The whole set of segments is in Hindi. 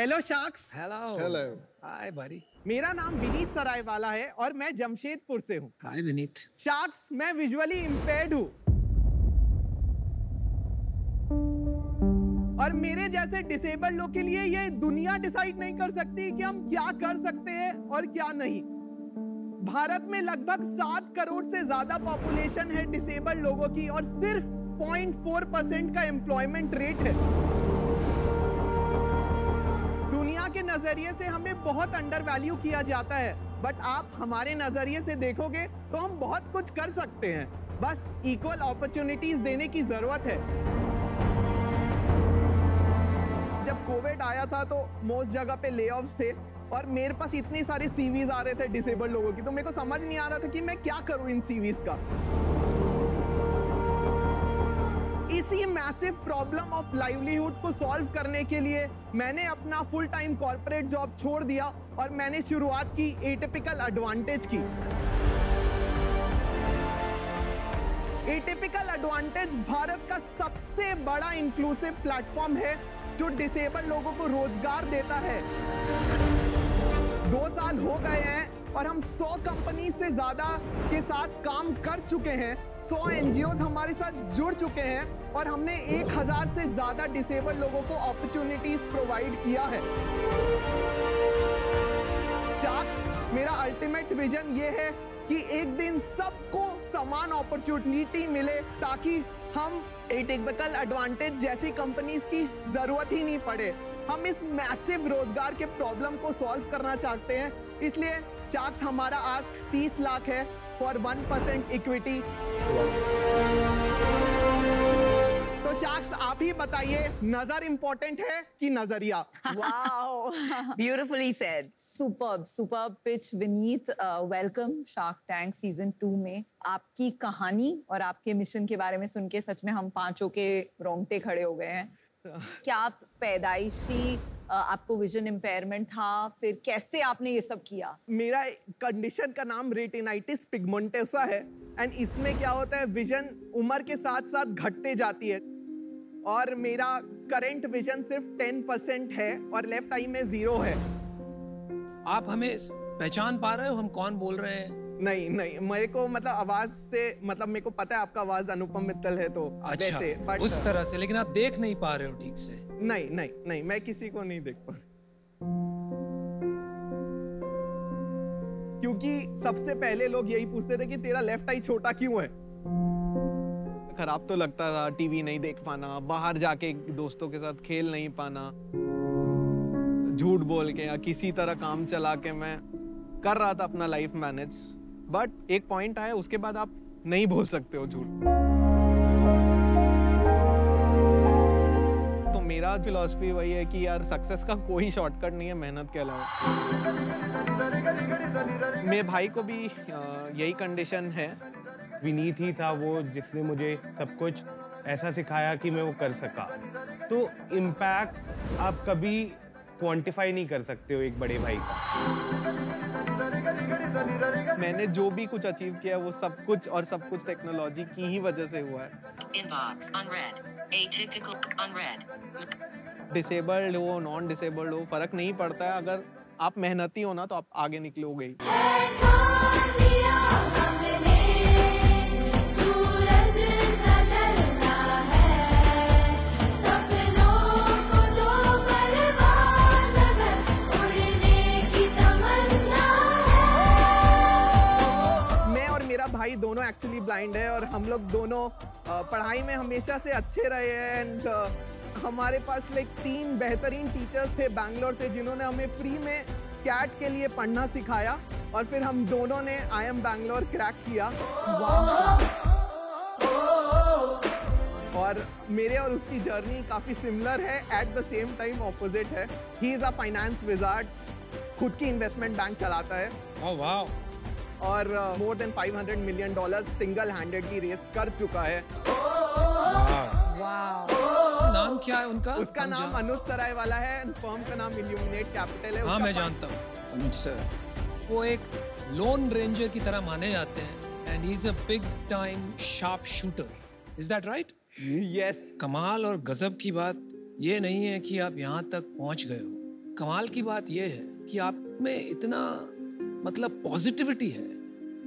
Hello sharks. Hello hi buddy। मेरा नाम विनीत सरायवाला है और मैं जमशेदपुर से हूँ। हाय विनीत। शार्क्स, मैं विजुअली इम्पेयर्ड हूँ और मेरे जैसे डिसेबल्ड लोग के लिए ये दुनिया डिसाइड नहीं कर सकती कि हम क्या कर सकते हैं और क्या नहीं। भारत में लगभग 7 करोड़ से ज्यादा पॉपुलेशन है डिसेबल्ड लोगों की और सिर्फ 0.4% का एम्प्लॉयमेंट रेट है। दुनिया के नजरिए से हमें बहुत अंडर वैल्यू किया जाता है, बट आप हमारे नजरिए से देखोगे तो हम बहुत कुछ कर सकते हैं। बस इक्वल अपॉर्चुनिटीज देने की जरूरत है। जब कोविड आया था तो मोस्ट जगह पे लेऑफ्स थे और मेरे पास इतनी सारी सीवीज आ रहे थे डिसेबल्ड लोगों की, तो मेरे को समझ नहीं आ रहा था कि मैं क्या करूं इन सीवीज का। इसी मैसिव प्रॉब्लम ऑफ लाइवलीहुड को सॉल्व करने के लिए मैंने अपना फुल टाइम कॉर्पोरेट जॉब छोड़ दिया और मैंने शुरुआत की एटिपिकल एडवांटेज की। एटिपिकल एडवांटेज भारत का सबसे बड़ा इंक्लूसिव प्लेटफॉर्म है जो डिसेबल्ड लोगों को रोजगार देता है। 2 साल हो गए हैं और हम 100 कंपनी से ज्यादा के साथ काम कर चुके हैं। 100 एनजीओज हमारे साथ जुड़ चुके हैं और हमने 1000 से ज्यादा डिसेबल्ड लोगों को अपॉर्चुनिटीज प्रोवाइड किया है। शार्क्स, मेरा अल्टीमेट विजन ये है कि एक दिन सबको समान अपॉर्चुनिटी मिले ताकि हम एटिपिकल एडवांटेज जैसी कंपनीज की जरूरत ही नहीं पड़े। हम इस मैसिव रोजगार के प्रॉब्लम को सॉल्व करना चाहते हैं, इसलिए शार्क्स हमारा आस्क 30 लाख है फॉर 1% इक्विटी। तो शार्क्स, आप ही बताइए, नजर इंपॉर्टेंट है कि नजरिया? Wow, beautifully said. Superb pitch, Vineet. Welcome shark tank season 2 में। आपकी कहानी और आपके मिशन के बारे में सुन के सच में हम पांचों के रोंगटे खड़े हो गए हैं। क्या आप पैदाइशी आपको विजन इम्पेयरमेंट था, फिर कैसे आपने ये सब किया? मेरा कंडीशन का नाम रेटिनाइटिस पिगमेंटोसा है एंड इसमें क्या होता है, विजन उम्र के साथ साथ घटते जाती है और मेरा करंट विजन सिर्फ 10% है और लेफ्ट आई में 0 है। आप हमें पहचान पा रहे हो हम कौन बोल रहे हैं? नहीं, मेरे को मतलब आवाज से मतलब मेरे को पता है आपका आवाज अनुपम मित्तल है, तो अच्छा, वैसे, बट उस तरह से। लेकिन आप देख नहीं पा रहे हो ठीक से? नहीं, मैं किसी को नहीं देख पा, क्योंकि सबसे पहले लोग यही पूछते थे कि तेरा लेफ्ट आई छोटा क्यों है। खराब तो लगता था, टीवी नहीं देख पाना, बाहर जाके दोस्तों के साथ खेल नहीं पाना, झूठ बोल के या किसी तरह काम चला के मैं कर रहा था अपना लाइफ मैनेज। बट एक पॉइंट आया, उसके बाद आप नहीं बोल सकते हो झूठ। तो मेरा फिलॉसफी वही है कि यार सक्सेस का कोई शॉर्टकट नहीं है मेहनत के अलावा। मेरे भाई को भी यही कंडीशन है। विनीत ही था वो जिसने मुझे सब कुछ ऐसा सिखाया कि मैं वो कर सका। तो इम्पैक्ट आप कभी क्वांटिफाई नहीं कर सकते हो एक बड़े भाई का। मैंने जो भी कुछ अचीव किया वो सब कुछ टेक्नोलॉजी की ही वजह से हुआ है। Inbox unread. Atypical unread. Disabled हो, नॉन डिसेबल्ड हो, फर्क नहीं पड़ता है। अगर आप मेहनती हो ना तो आप आगे निकलोगे ही। भाई दोनों एक्चुअली ब्लाइंड है और हम लोग दोनों पढ़ाई में हमेशा से अच्छे रहे हैं एंड हमारे पास लाइक 3 बेहतरीन टीचर्स थे बैंगलोर से जिन्होंने हमें फ्री में कैट के लिए पढ़ना सिखाया और फिर हम दोनों ने IIM बैंगलोर क्रैक किया। और मेरे और उसकी जर्नी काफी सिमिलर है, at the same time opposite है। He is a finance wizard, खुद की इन्वेस्टमेंट बैंक चलाता है। Oh wow. और more than $500 million single handedly raise कर चुका है। नाम क्या है उनका? उसका नाम अनुज सरायवाला है, फर्म का नाम इल्यूमिनेट कैपिटल है। हाँ, मैं जानता हूँ अनुज सर। वो एक लोन रेंजर की तरह माने जाते हैं and he is a big time sharp shooter. Is that right? Yes. कमाल और गजब की बात ये नहीं है कि आप यहाँ तक पहुँच गए हो, कमाल की बात यह है कि आप में इतना मतलब पॉजिटिविटी है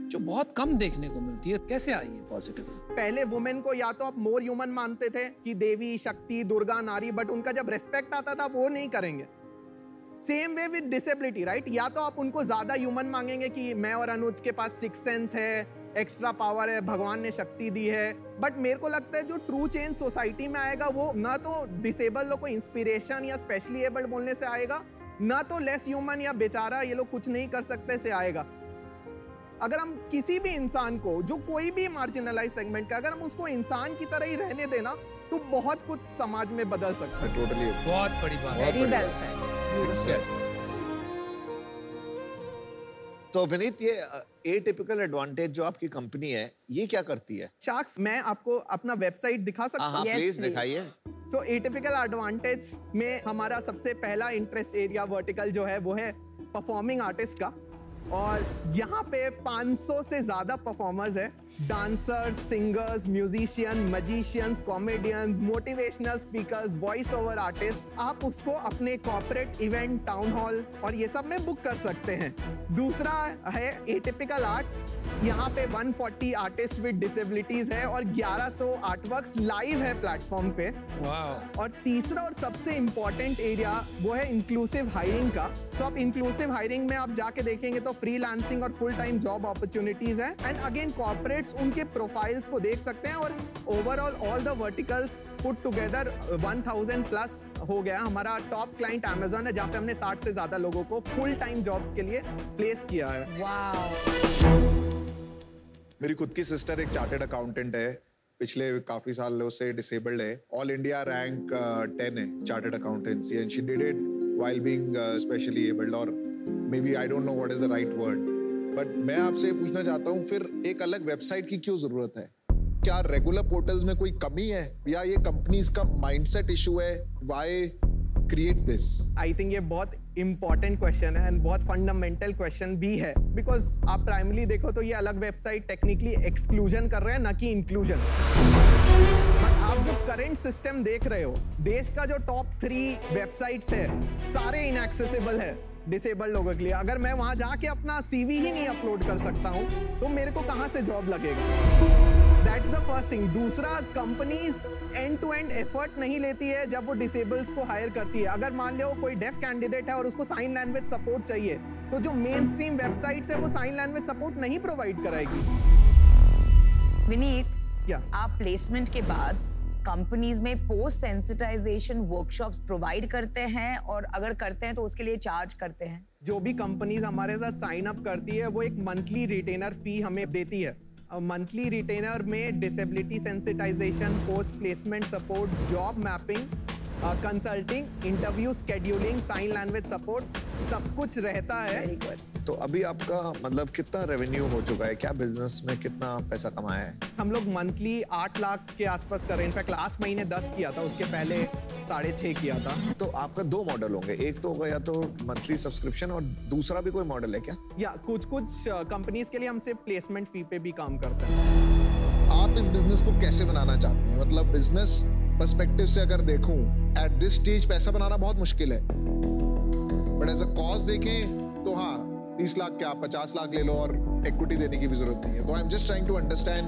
जो बहुत कम देखने को मिलती है। कैसे आई है पॉजिटिविटी? पहले वुमेन को या तो आप मोर ह्यूमन मानते थे कि देवी, शक्ति, दुर्गा, नारी, बट उनका जब रेस्पेक्ट आता था वो नहीं करेंगे। Same way with disability, right? या तो आप उनको ज्यादा ह्यूमन मांगेंगे कि मैं और अनुज के पास सिक्स सेंस है, एक्स्ट्रा पावर है, भगवान ने शक्ति दी है। बट मेरे को लगता है जो ट्रू चेंज सोसाइटी में आएगा वो ना तो डिसेबल लोग को इंस्पिरेशन या स्पेशली एबल्ड बोलने से आएगा, ना तो लेस ह्यूमन या बेचारा ये लोग कुछ नहीं कर सकते से आएगा। अगर हम किसी भी इंसान को, जो कोई भी मार्जिनलाइज सेगमेंट का, अगर हम उसको इंसान की तरह ही रहने देना तो बहुत कुछ समाज में बदल सकता है। टोटली बहुत बड़ी बात है। Very well said. यस। तो विनीत, ये एटिपिकल एडवांटेज जो आपकी कंपनी है ये क्या करती है? शार्क्स, मैं आपको अपना वेबसाइट दिखा सकता हाँ हूँ? Yes, please please. दिखाइए। तो एटिपिकल एडवांटेज में हमारा सबसे पहला इंटरेस्ट एरिया वर्टिकल जो है वो है परफॉर्मिंग आर्टिस्ट का, और यहाँ पे 500 से ज्यादा परफॉर्मर्स है। Dancers, singers, musician, magicians, comedians, motivational speakers, voice over artist. आप उसको अपने कॉर्पोरेट इवेंट, टाउन हॉल और ये सब में बुक कर सकते हैं। दूसरा है एटिपिकल आर्ट। यहाँ पे 140 आर्टिस्ट विद डिसेबिलिटीज है और 1100 आर्टवर्क्स लाइव है प्लेटफॉर्म पे। वाह। और तीसरा और सबसे इंपॉर्टेंट एरिया वो है इंक्लूसिव हायरिंग का। तो आप इंक्लूसिव हायरिंग में आप जाके देखेंगे तो फ्रीलांसिंग और फुल टाइम जॉब अपॉर्चुनिटीज है। एंड अगेन कॉर्पोरेट्स उनके प्रोफाइल्स को देख सकते हैं, और overall all the verticals put together 1000 plus हो गया। हमारा टॉप क्लाइंट अमेजॉन है जहाँ पे हमने 60 से ज्यादा लोगों को फुल टाइम जॉब्स के लिए प्लेस किया है। वाओ। मेरी खुद की सिस्टर एक चार्टर्ड अकाउंटेंट है, पिछले काफी सालों से डिसेबल्ड है। ऑल इंडिया रैंक 10 है chartered accountancy, and she did it while being specially abled, और maybe I don't know what is the right word, but मैं आपसे पूछना चाहता हूँ फिर एक अलग वेबसाइट की क्यों जरूरत है? क्या रेगुलर पोर्टल्स में कोई कमी है या ये कंपनीज का माइंडसेट इशू है? Why create this? I think ये बहुत इंपॉर्टेंट क्वेश्चन है एंड बहुत फंडामेंटल क्वेश्चन भी है, बिकॉज आप प्राइमरी देखो तो ये अलग वेबसाइट टेक्निकली एक्सक्लूजन कर रहे हैं, ना कि इंक्लूजन। बट आप जो करंट सिस्टम देख रहे हो, देश का जो टॉप 3 वेबसाइट्स है सारे इनएक्सेसिबल है डिसेबल्ड लोगों के लिए। अगर मैं वहां जाके अपना सीवी ही नहीं अपलोड कर सकता हूं तो मेरे को कहां से जॉब लगेगा? That's the first thing. दूसरा, companies end to end effort नहीं लेती है जब वो डिसेबल्स को हायर करती है। अगर मान लो कोई डेफ कैंडिडेट है और उसको साइन लैंग्वेज सपोर्ट चाहिए, तो जो मेन स्ट्रीम वेबसाइट्स है वो साइन लैंग्वेज सपोर्ट नहीं प्रोवाइड कराएगी। विनीत, क्या आप प्लेसमेंट के बाद कंपनीज में पोस्ट सेंसिटाइजेशन वर्कशॉप्स प्रोवाइड करते हैं, और अगर करते हैं तो उसके लिए चार्ज करते हैं? जो भी कंपनीज हमारे साथ साइन अप करती है वो एक मंथली रिटेनर फी हमें देती है। मंथली रिटेनर में disability sensitization, post placement support, job mapping, consulting, interview scheduling, sign language support, सब कुछ रहता है। Very good. तो अभी आपका मतलब कितना रेवेन्यू हो चुका है? क्या बिजनेस में कितना पैसा कमाया है? हम लोग मंथली 8 लाख के आसपास कर रहे हैं। इनफैक्ट लास्ट महीने 10 किया था, उसके पहले 6.5 किया था। तो आपका 2 मॉडल होंगे, एक तो होगा या तो मंथली सब्सक्रिप्शन, और दूसरा भी कोई मॉडल है क्या? या कुछ कंपनीज के लिए हमसे प्लेसमेंट फी पे भी काम करते हैं। आप इस बिजनेस को कैसे बनाना चाहते हैं? मतलब बिजनेस पर्सपेक्टिव से अगर देखूं, एट दिस स्टेज पैसा बनाना बहुत मुश्किल है, बट एज अ कॉस्ट देखें तो हाँ, 30 लाख क्या 50 लाख ले लो और इक्विटी देने की भी जरूरत नहीं है। तो I am just trying to understand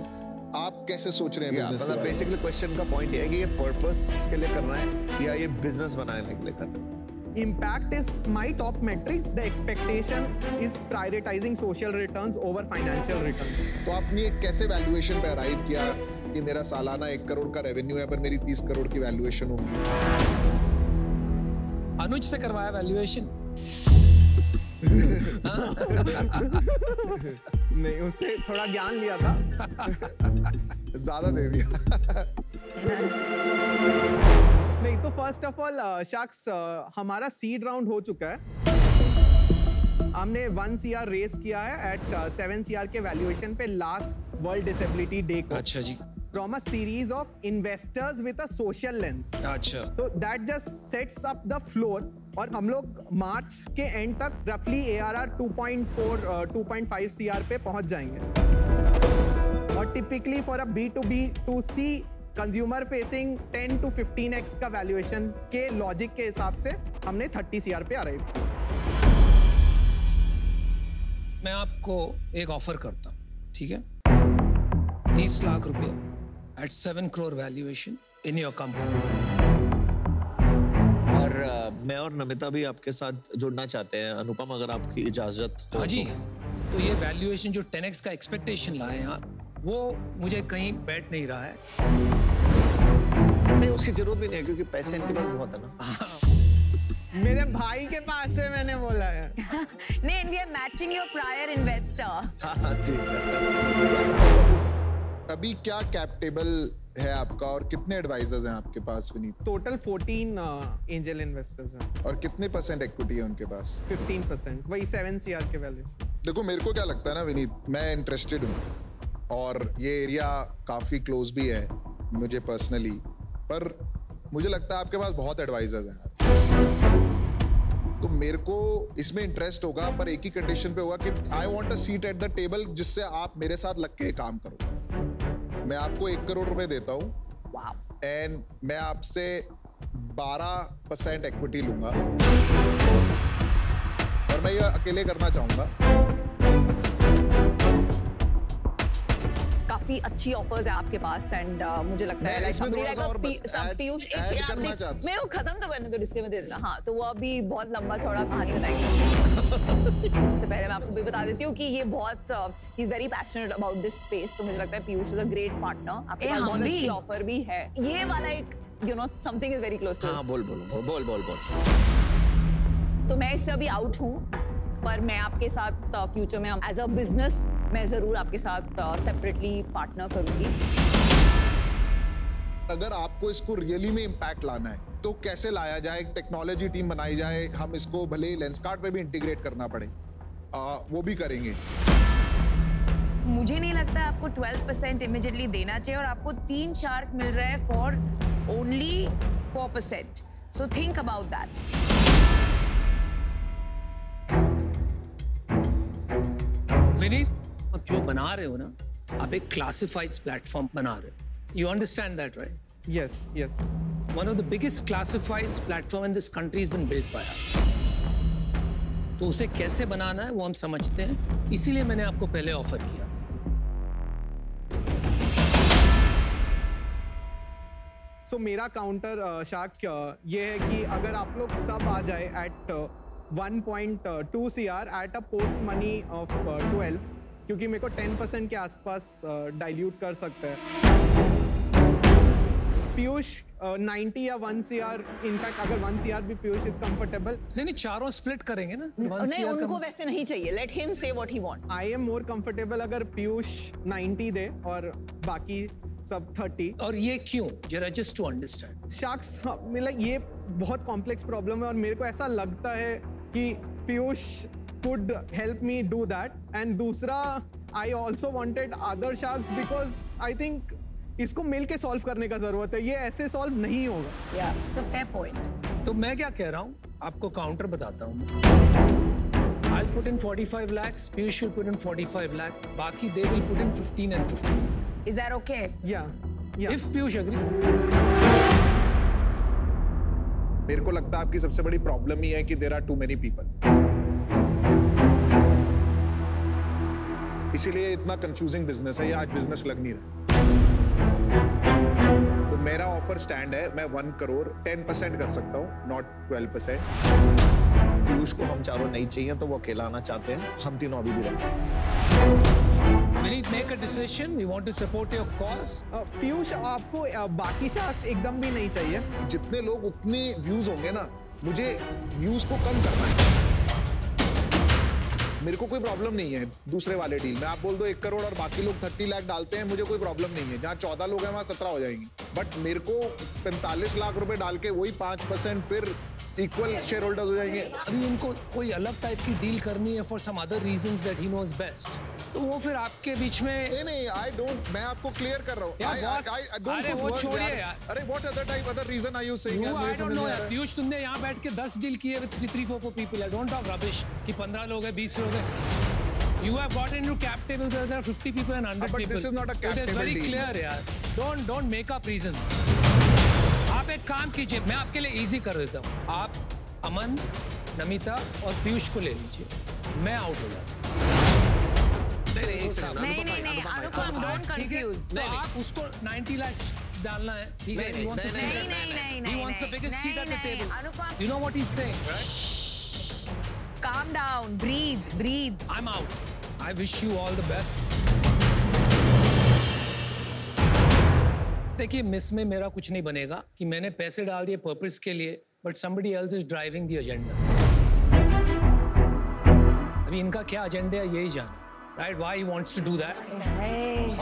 आप कैसे सोच रहे हैं बिजनेस के बारे में। बेसिकली क्वेश्चन का पॉइंट ये है कि ये पर्पस के लिए कर रहे हैं या ये बिजनेस बनाने के लिए कर रहे हैं? Impact is my top metric. The expectation is prioritizing social returns over financial returns. तो आपने एक कैसे वैल्यूएशन पे अराइव किया कि मेरा सालाना 1 करोड़ का रेवेन्यू है पर मेरी 30 करोड़ की वैल्यूएशन होगी? अनुज से करवाया वैल्यूएशन? नहीं, उससे थोड़ा ज्ञान लिया था। ज्यादा दे दिया। नहीं तो फर्स्ट ऑफ ऑल शख्स, हमारा सीड राउंड हो चुका है। हमने 1 CR रेस किया है एट 7 CR के वैल्यूएशन पे लास्ट वर्ल्ड डिसेबिलिटी डे को। अच्छा जी। From a series of investors with a social lens. अच्छा। तो that just sets up the floor, और हम लोग मार्च के एंड तक रफली ARR 2.5 CR पे पहुंच जाएंगे। और typically for a B2B2C consumer facing 10 to 15x का वैल्यूएशन के लॉजिक के हिसाब से हमने 30 CR पे अराइव किया। मैं आपको एक ऑफर करता हूं, ठीक है? 30 लाख रुपए at 7 crore valuation in your company. और मैं और नमिता भी आपके साथ जुड़ना चाहते हैं अनुपम, अगर आपकी इजाजत हो। हाँ जी, तो ये वैल्यूएशन जो 10x का एक्सपेक्टेशन लाए हैं आप, वो मुझे कहीं बैठ नहीं रहा है। नहीं, उसकी जरूरत भी नहीं है क्योंकि पैसे इनके पास बहुत है ना। मेरे भाई के पास से मैंने बोला है। नहीं, we are matching your prior investor. हाँ ठीक है। अभी क्या कैप टेबल है आपका और कितने एडवाइजर्स हैं आपके पास विनीत? टोटल 14 एंजल इन्वेस्टर्स हैं और कितने % इक्विटी है उनके पास? 15%, वही 7 CR के वैल्यूएशन। देखो मेरे को क्या लगता है ना विनीत, मैं इंटरेस्टेड हूँ और ये एरिया काफी क्लोज भी है मुझे पर्सनली, पर मुझे लगता है आपके पास बहुत एडवाइजर्स हैं, तो मेरे को इसमें इंटरेस्ट होगा, पर एक ही कंडीशन पे होगा कि I want a seat at the table जिससे आप मेरे साथ लग के काम करो। मैं आपको 1 करोड़ रुपए देता हूँ एंड मैं आपसे 12% इक्विटी लूंगा और मैं ये अकेले करना चाहूंगा। काफी अच्छी ऑफर्स है आपके पास एंड मुझे लगता है इसमें थोड़ा सा और पीयूष ऐड करना चाहता हूं। मेरे को खत्म तो करने दो, डिस्क्लेमर दे देना। हाँ, तो वो अभी बहुत लंबा चौड़ा कहानी बताएंगे। तो पहले मैं आपको भी बता देती हूँ कि ये बहुत he is very passionate about this space, तो मुझे लगता है Piyush is a great partner. आपके पास बहुत अच्छी ऑफर भी है, ये वाला एक you know something is very close to. हाँ बोल। तो मैं इससे अभी आउट हूँ, पर मैं आपके साथ फ्यूचर में एज अ बिजनेस मैं जरूर आपके साथ सेपरेटली पार्टनर करूंगी। अगर आपको इसको रियली में इम्पैक्ट लाना है तो कैसे लाया जाए? एक टेक्नोलॉजी टीम बनाई जाए, हम इसको भले ही लेंसकार्ट पे भी इंटीग्रेट करना पड़े, वो भी करेंगे। मुझे नहीं लगता आपको 12% इमीडिएटली देना चाहिए और आपको 3 शार्क मिल रहा है for only 4%, so think about that. Vineet, आप जो बना रहे हो ना, आप एक क्लासिफाइड्स प्लेटफॉर्म बना रहे हो। You understand that, right? Yes. One of the biggest classifieds platform in this country has been built by us. तो उसे कैसे बनाना है वो हम समझते हैं, इसीलिए मैंने आपको पहले ऑफर किया। So मेरा काउंटर शार्क ये है कि अगर आप लोग सब आ जाए at 1.2 CR at a post money of 12, क्योंकि मेरे को 10% के आसपास डाइल्यूट कर सकता है। पीयूष 90 या 1 CR, इनफैक्ट अगर 1 CR भी पीयूष इज कंफर्टेबल। नहीं, चारों स्प्लिट करेंगे ना। नहीं, उनको वैसे नहीं चाहिए, लेट हिम से what he want. I am more comfortable अगर पीयूष 90 दे और बाकी सब 30। और ये क्यों? जरा जस्ट टू अंडरस्टैंड। शार्क्स मतलब ये बहुत कॉम्प्लेक्स प्रॉब्लम है और मेरे को ऐसा लगता है कि Piyush could help me do that, and दूसरा I also wanted other sharks because I think इसको मिल के सॉल्व करने का जरूरत है, ये ऐसे सॉल्व नहीं होगा। Yeah, it's a fair point. तो मैं क्या कह रहा हूँ, आपको काउंटर बताता हूँ। I'll put in 45 lakhs, Piyush will put in 45 lakhs, बाकी they will put in 15 and 15. Is that okay? Yeah. If Piyush agree. मेरे को लगता है आपकी सबसे बड़ी प्रॉब्लम ही है कि there are too many people. इसीलिए इतना कंफ्यूजिंग बिजनेस है, ये आज बिजनेस लग नहीं रहा। तो मेरा ऑफर स्टैंड है, मैं 1 करोड़ 10% कर सकता हूँ, नॉट 12%। पीयूष को हम चारों नहीं चाहिए तो वो अकेला आना चाहते हैं, हम तीनों अभी भी रहेंगे। Vineet, make a decision. We want to support your cause. Piyush आपको बाकी शार्क्स एकदम भी नहीं चाहिए। जितने लोग उतने व्यूज होंगे ना, मुझे व्यूज को कम करना है। मेरे को कोई प्रॉब्लम नहीं है दूसरे वाले डील में, आप बोल दो 1 करोड़ और बाकी लोग 30 लाख डालते हैं, मुझे कोई प्रॉब्लम नहीं है। जहाँ 14 लोग हैं वहाँ 17 हो जाएंगी, बट मेरे को 45 लाख रुपए डाल के वही 5% फिर इक्वल शेयर होल्डर्स हो जाएंगे। अभी उनको कोई अलग टाइप की डील करनी है for some other reasons that he knows best, तो वो फिर आपके बीच में नहीं, आई डोंट, मैं आपको क्लियर कर रहा हूँ। अरे वो छोड़िए यार। अरे what other type other reason are you saying? I don't know यार। पीयूष, तुमने यहाँ बैठ के 10 डील किए with 3-4 people. I don't talk rubbish कि 15 लोग हैं, 20 लोग हैं। You have got into cap tables where there are 50 people and 100 but people. this is not a cap It is table very deal. clear, यार. Don't make up reasons. आप एक काम कीजिए, मैं आपके लिए easy कर देता हूँ. आप अमन, नमिता और पीयूष को ले लीजिए. मैं आउट हो जाता हूँ. नहीं, एक सेकंड, नहीं अनुपम भाई, नहीं अनुपम भाई, अनुपम डोंट ठीक है? कंफ्यूज तो आप उसको 90 लाख डालना है. ठीक है? नहीं, He wants a नहीं, seat. नहीं नहीं नहीं He नहीं wants the biggest seat at the नहीं, table. Anupam You know what he's saying, right? calm down, breathe. I'm out. I wish you all the best. देखिए मिस में मेरा कुछ नहीं बनेगा कि मैंने पैसे डाल दिए पर्पस के लिए, but somebody else is driving the agenda. अभी इनका क्या एजेंडा है यही जाने. Right? Why he wants to do that?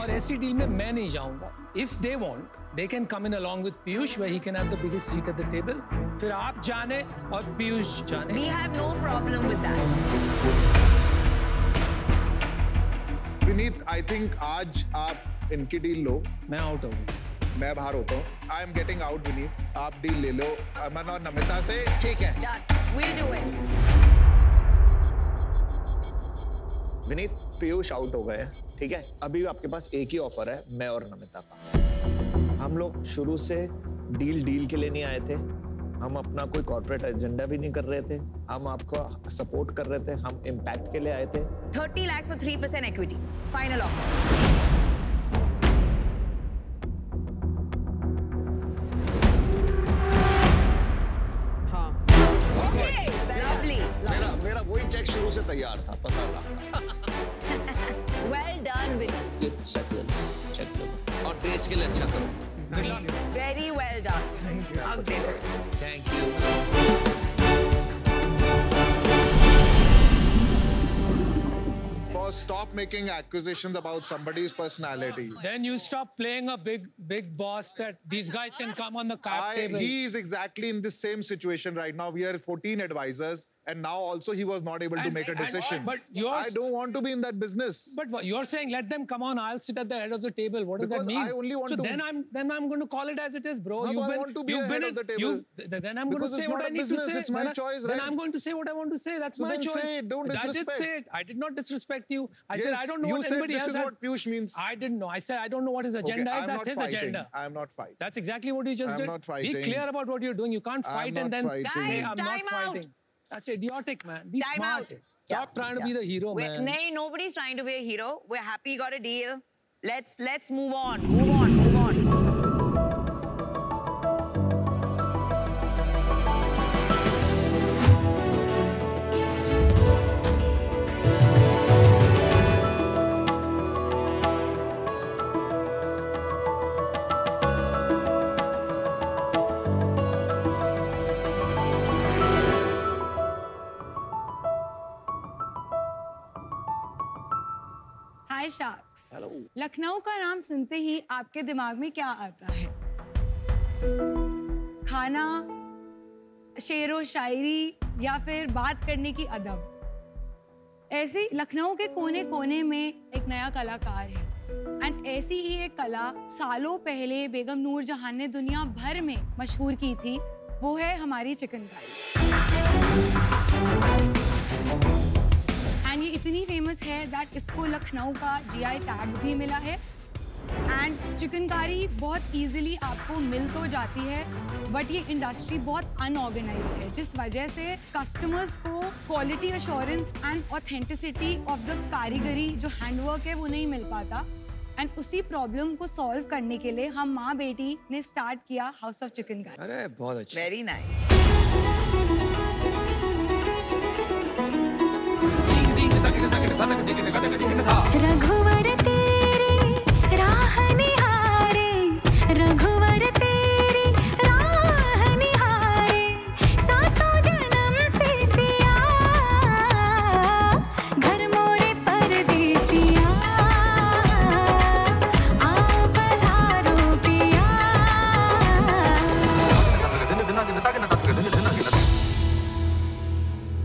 और ऐसी डील में मैं नहीं जाऊंगा. If they want, they can come in along with Piyush, where he can have the biggest seat at the table. फिर आप जाने और पीयूष जाने. We have no problem with that. Vineet, I think आज आप इनकी डील लो, मैं आउट हो गया. मैं बाहर होता हूँ. I am getting out, Vineet. आप डील ले लो अमन और नमिता से. ठीक है. Done. We'll do it. Vineet, Piyush out हो गए, ठीक है? अभी आपके पास एक ही ऑफर है, मैं और नमिता का. हम लोग शुरू से डील के लिए नहीं आए थे. हम अपना कोई कॉर्पोरेट एजेंडा भी नहीं कर रहे थे. हम आपको सपोर्ट कर रहे थे. हम इम्पैक्ट के लिए आए थे. 30 lakhs for 3% equity. Final offer. हाँ. Okay. Lovely. मेरा वही चेक शुरू से तैयार था, पता था. Well done, Vinny. ये चेक लो और देश के लिए अच्छा करो. Very well done. Hug दे दो. Thank you. Boss, stop making accusations about somebody's personality. Then you stop playing a big boss that these guys can come on the cap table. He is exactly in the same situation right now. We are 14 advisors, and now also he was not able to make a decision. But yours, I don't want to be in that business. But what you're saying, let them come on. I'll sit at the head of the table. What does Because that mean? I only want so to- then I'm going to call it as it is, bro. No, I want to be you've ahead been of the in- table. Then I'm going Because to say it's what not I a need business, to say. it's my choice, Then right? I'm going to say what I want to say. That's So my then choice. say it, don't I did disrespect. say it. I did not disrespect you. I said Yes, I don't know you what said anybody this else is has. what Piyush means. I didn't know. I said I don't know what his agenda is. I'm That's not his fighting. agenda. I'm not fighting. That's exactly what you just I'm did. not Be fighting. clear about what you're doing. You can't I'm fight not and then fighting. say Guys, I'm not time out. fighting. That's idiotic, man. Be Time smart. out. Stop trying to be the hero, man. Nay, nobody's trying to be a hero. We're happy you got a deal. Let's move on. Move on. Hi sharks. Lucknow का नाम सुनते ही आपके दिमाग में क्या आता है? खाना, शेरो शायरी या फिर बात करने की अदब? ऐसी लखनऊ के कोने कोने में एक नया कलाकार है एंड ऐसी ही एक कला सालों पहले बेगम नूरजहां ने दुनिया भर में मशहूर की थी. वो है हमारी चिकनकारी. एंड ये इतनी फेमस है दैट इसको लखनऊ का जीआई टैग भी मिला है. एंड चिकनकारी बहुत इजीली आपको मिल तो जाती है बट ये इंडस्ट्री बहुत अनऑर्गेनाइज्ड है जिस वजह से कस्टमर्स को quality assurance and authenticity of the कारीगरी जो हैंडवर्क है वो नहीं मिल पाता. एंड उसी प्रॉब्लम को सॉल्व करने के लिए हम माँ बेटी ने स्टार्ट किया हाउस ऑफ चिकनकारी. अरे बहुत अच्छा. Very nice. रघुवर तेरी राह निहारे, रघुवर तेरी राह निहारे, सातों जन्म से सिया, घर मोरे परदेसिया, आओ पधारो पिया.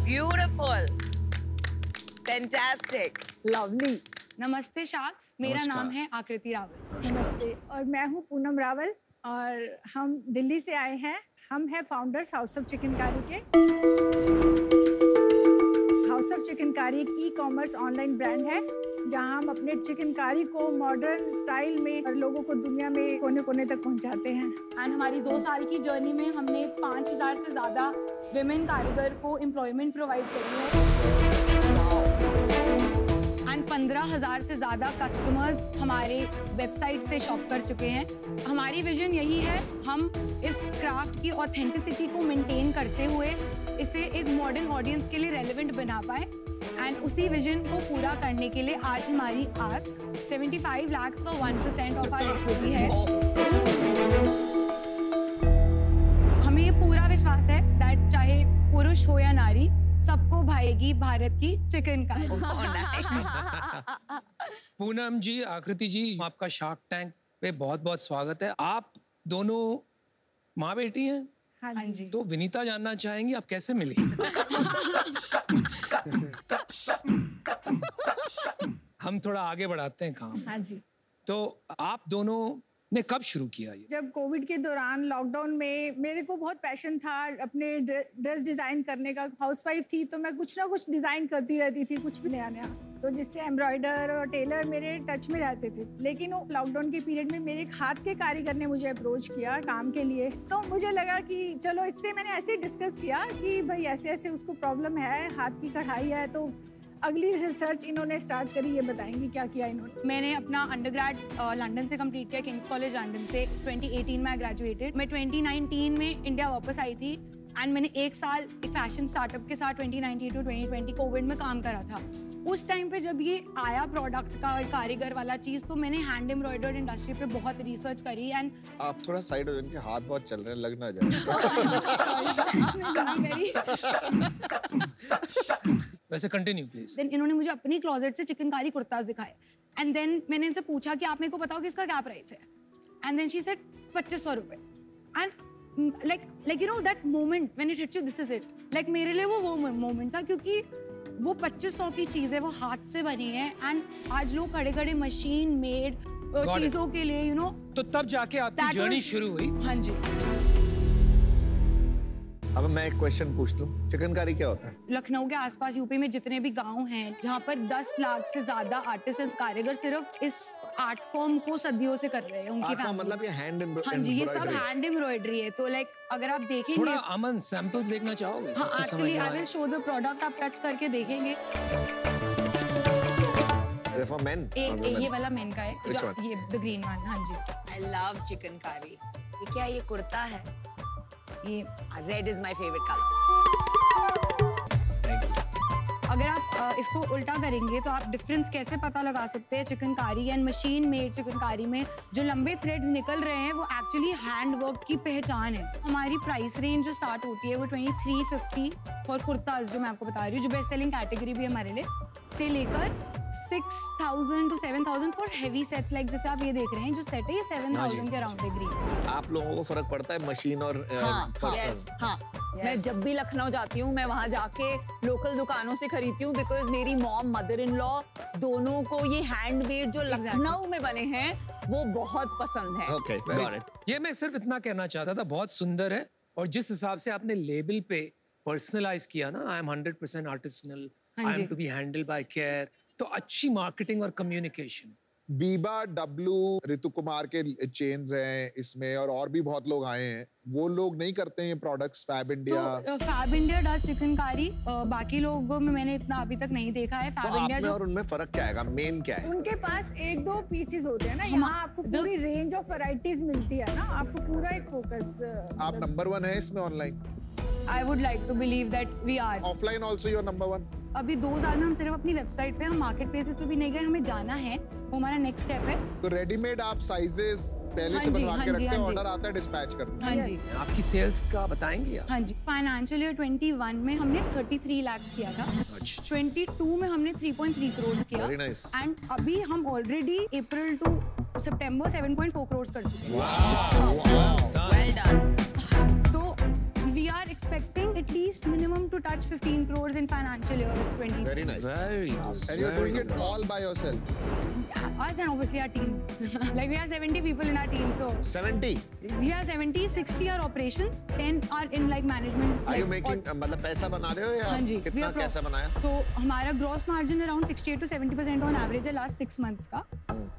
Beautiful. Fantastic. लवली. नमस्ते शार्क्स. मेरा नाम है आकृति रावल. नमस्ते और मैं हूँ पूनम रावल और हम दिल्ली से आए हैं. हम हैं फाउंडर्स हाउस ऑफ चिकनकारी के. हाउस हाउस ऑफ चिकनकारी एक ई-कॉमर्स ऑनलाइन ब्रांड है जहां हम अपने चिकनकारी को मॉडर्न स्टाइल में और लोगों को दुनिया में कोने-कोने तक पहुंचाते हैं। एंड हमारी 2 साल की जर्नी में हमने 5000 से ज़्यादा विमेन कारीगर को एम्प्लॉयमेंट प्रोवाइड करी है एंड 15,000 से ज़्यादा कस्टमर्स हमारे वेबसाइट से शॉप कर चुके हैं। हमारी विजन यही है, हम इस क्राफ्ट की ऑथेंटिसिटी को मेंटेन करते हुए इसे एक मॉडर्न ऑडियंस के लिए रेलेवेंट बना पाए एंड उसी विजन को पूरा करने के लिए आज हमारी आस्क 75 लाख और 1% ऑफ आवर इक्विटी है। हमें ये पूरा विश्वास है दैट चाहे पुरुष हो या नारी, सबको भाएगी भारत की चिकनकारी। पूनम जी, आकृति जी, आपका शार्क टैंक पे बहुत-बहुत स्वागत है। आप दोनों माँ बेटी हैं? हाँ जी। तो विनीता जानना चाहेंगी आप कैसे मिली? हम थोड़ा आगे बढ़ाते हैं काम। हाँ जी। तो आप दोनों ने कब शुरू किया ये? जब कोविड के दौरान लॉकडाउन में मेरे को बहुत पैशन था अपने ड्रेस डिज़ाइन करने का। हाउसवाइफ थी तो मैं कुछ ना कुछ डिज़ाइन करती रहती थी, कुछ भी नया, तो जिससे एम्ब्रॉयडर और टेलर मेरे टच में रहते थे। लेकिन वो लॉकडाउन के पीरियड में मेरे एक हाथ के कारीगर ने मुझे अप्रोच किया काम के लिए, तो मुझे लगा कि चलो, इससे मैंने ऐसे डिस्कस किया कि भाई ऐसे ऐसे उसको प्रॉब्लम है, हाथ की कढ़ाई है। तो अगली रिसर्च इन्होंने स्टार्ट करी, ये बताएंगी क्या किया इन्होंने। मैंने अपना अंडरग्रेड लंदन से कंप्लीट किया, किंग्स कॉलेज लंदन से। 2018 में ग्रेजुएटेड। मैं 2019 में इंडिया वापस आई थी एंड मैंने 1 साल एक फैशन स्टार्टअप के साथ 2019 to 2020 कोविड में काम करा था। उस टाइम पे जब ये आया प्रोडक्ट का कारीगर वाला चीज़, तो मैंने हैंड एम्ब्रॉयडर्ड इंडस्ट्री पे बहुत रिसर्च करी एंड आप थोड़ा साइड हो, इनके हाथ बहुत चल रहे हैं, लग ना जाए। वैसे कंटिन्यू प्लीज। देन इन्होंने मुझे अपनी क्लोजेट से चिकनकारी कुर्ताज दिखाए एंड देन मैंने इनसे पूछा कि आप मेरे को बताओ कि इसका क्या प्राइस है। एंड देन शी सेड 2500 रुपए। And like you know that moment when it hits you, this is it. Like मेरे लिए वो मोमेंट था, क्योंकि वो 2500 की चीज़ है, वो हाथ से बनी है एंड आज लोग खड़े खड़े मशीन मेड चीज़ों के लिए यू नो। तो तब जाके आपकी जर्नी शुरू हुई। हाँ जी। अब मैं एक क्वेश्चन पूछ लूं, चिकनकारी क्या होता है? लखनऊ के आसपास यूपी में जितने भी गांव हैं जहाँ पर 10 लाख से ज्यादा आर्टिसंस कारीगर सिर्फ इस आर्ट फॉर्म को सदियों से कर रहे हैं। उनकी फैमिली मतलब ये हैंड हाँ जी, ये सब हैंड एम्ब्रॉयडरी है। तो लाइक अगर आप देखेंगे थोड़ा अमन सैंपल्स देखना चाहोगे? हाँ, actually I will show the product, आप टच करके देखेंगे। For main? ये वाला मेन का है, ये द ग्रीन वन। हाँ जी। I love chikankari. ये क्या, ये कुर्ता है? ये red is my favourite colour. अगर आप इसको उल्टा करेंगे तो आप डिफरेंस कैसे पता लगा सकते हैं chikankari and machine made chikankari में? जो लंबे थ्रेड्स निकल रहे हैं वो एक्चुअली हैंड वर्क की पहचान है। हमारी प्राइस रेंज जो स्टार्ट होती है वो 2350 फॉर कुर्ताज, जो मैं आपको बता रही हूँ, जो बेस्ट सेलिंग कैटेगरी भी है हमारे लिए, से लेकर 6000 to 7000 for heavy sets. Like जैसे आप ये देख रहे हैं, जो सेट है ये 7000 के अराउंड एग्री। आप लोगों को फर्क पड़ता है मशीन और मैं जब भी लखनऊ जाती हूँ, मैं वहाँ जाके लोकल दुकानों से खरीदती हूँ, बिकॉज मेरी मॉम, मदर इन लॉ दोनों को ये हैंडमेड जो लखनऊ में बने हैं वो बहुत पसंद है। Okay, got it. ये मैं सिर्फ इतना कहना चाहता था, बहुत सुंदर है। और जिस हिसाब से आपने लेबल पे पर्सनलाइज किया ना, I am 100% artisanal, I am to be handled by care, तो अच्छी मार्केटिंग और कम्युनिकेशन। बीबा, डब्लू, ऋतु कुमार के चेन्स हैं इसमें, और भी बहुत लोग आए हैं। वो लोग नहीं करते हैं प्रोडक्ट्स? फैब इंडिया, तो फैब इंडिया डज चिकनकारी, बाकी लोगों में मैंने इतना अभी तक नहीं देखा है। फैब इंडिया जो और उनमें फर्क क्या आएगा? मेन क्या है? उनके पास 1-2 पीसेस होते हैं ना, यहाँ आपको पूरी रेंज ऑफ वैरायटीज मिलती है ना, आपको पूरा एक फोकस। आप नंबर 1 है इसमें online? I would like to believe that we are. Offline also you are number 1. अभी 2 साल में हम सिर्फ अपनी वेबसाइट पे, हम मार्केट प्लेसेस पे भी नहीं गए, हमें जाना है, वो हमारा नेक्स्ट स्टेप है। तो रेडीमेड आप साइजेस पहले से बनवा के रखते हैं, ऑर्डर आता है, डिस्पैच करते हैं? हाँ जी। आपकी सेल्स का बताएंगे आप? हाँ जी। फाइनेंशियल ईयर 21 में हमने 33 लाख किया था। 22 में हमने 3.3 करोड़ किया। Very nice. एंड अभी हम ऑलरेडी अप्रैल टू सितंबर 7.4 करोड़ कर चुके हैं। Well done. तो we are expecting at least minimum to touch 15 crores in financial year 20. Very nice. Very good. And you're doing it all by yourself. Us and obviously our team. Like we have 70 people in our team, so 70. we have 70, 60 are operations, 10 are in like management. Are you like, making मतलब पैसा बना रहे हो या हाँ जी, कितना कैसा बनाया? तो हमारा gross margin around 68 to 70% on average है लास्ट 6 मंथ्स का,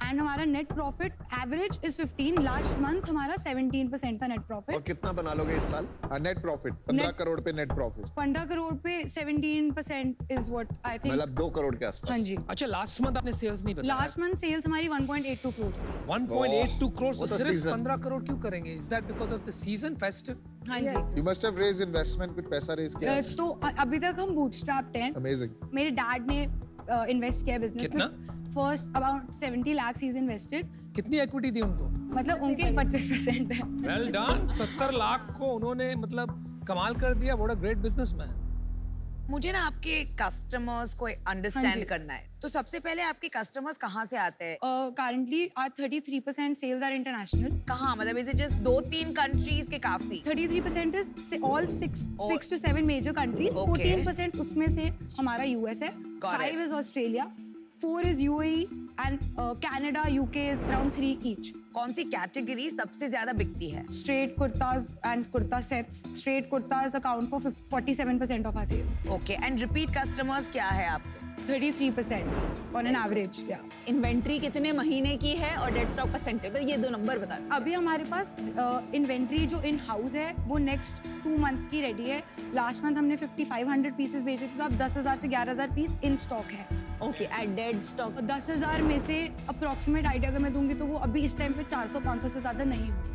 एंड हमारा net profit average is 15. Last month हमारा 17% था नेट और प्रॉफिट. कितना बना लोगे इस साल? नेट प्रॉफिट 15 Net- करोड़ पे नेट प्रॉफिट. 15 करोड़ पे 17% इज व्हाट आई थिंक. मतलब 2 करोड़ के आसपास. हाँ जी. अच्छा, लास्ट मंथ आपने सेल्स नहीं बताया. लास्ट मंथ सेल्स हमारी 1.82 करोड़. 1.82 crores. वो तो सिर्फ season. 15 करोड़ क्यों करेंगे? Is that because of the season, festive? हाँ जी. You must have raised investment, कुछ पैसा रेज किया. तो अभी तक हम बूटस्ट्रैप्ड हैं. Amazing. मेरे डैड ने इन्वेस्ट किया बिजनेस कितना? में. First about 70 lakhs is invested. कितनी इक्विटी दी उनको? मतलब उनके 25% है. Well done. 70 लाख को उन्होंने मतलब कमाल कर दिया. What a great businessman. मुझे ना आपके कस्टमर्स को हाँ अंडरस्टैंड जी। करना है, तो सबसे पहले आपके कस्टमर्स कहाँ से आते हैं? Currently our 33% sales are international. कहाँ, मतलब इज इट जस्ट 2-3 कंट्रीज के काफी? 33% is all six Oh. to 7 major countries. Okay. 14% उसमें से हमारा US है. Got it. 5 is Australia. 4 is UAE and Canada, UK is around 3 each. कौन सी कैटेगरी सबसे ज्यादा बिकती है? Straight kurtas and kurta sets. Straight kurtas account for 47% of our sales. Okay, and repeat customers क्या है आपके? 33% on an average. Yeah. Inventory कितने महीने की है और डेड स्टॉक परसेंटेज, ये 2 नंबर बता. अभी हमारे पास इन्वेंट्री जो इन हाउस है वो नेक्स्ट 2 मंथ्स की रेडी है. लास्ट मंथ हमने 5500 पीसेस बेचे थे, तो अब 10,000 से 11,000 पीस इन स्टॉक है. Okay, at dead stock. 10,000 में से अप्रोक्सीमेट आइडिया अगर मैं दूंगी तो वो अभी इस टाइम पे 400-500 से ज्यादा नहीं होगी.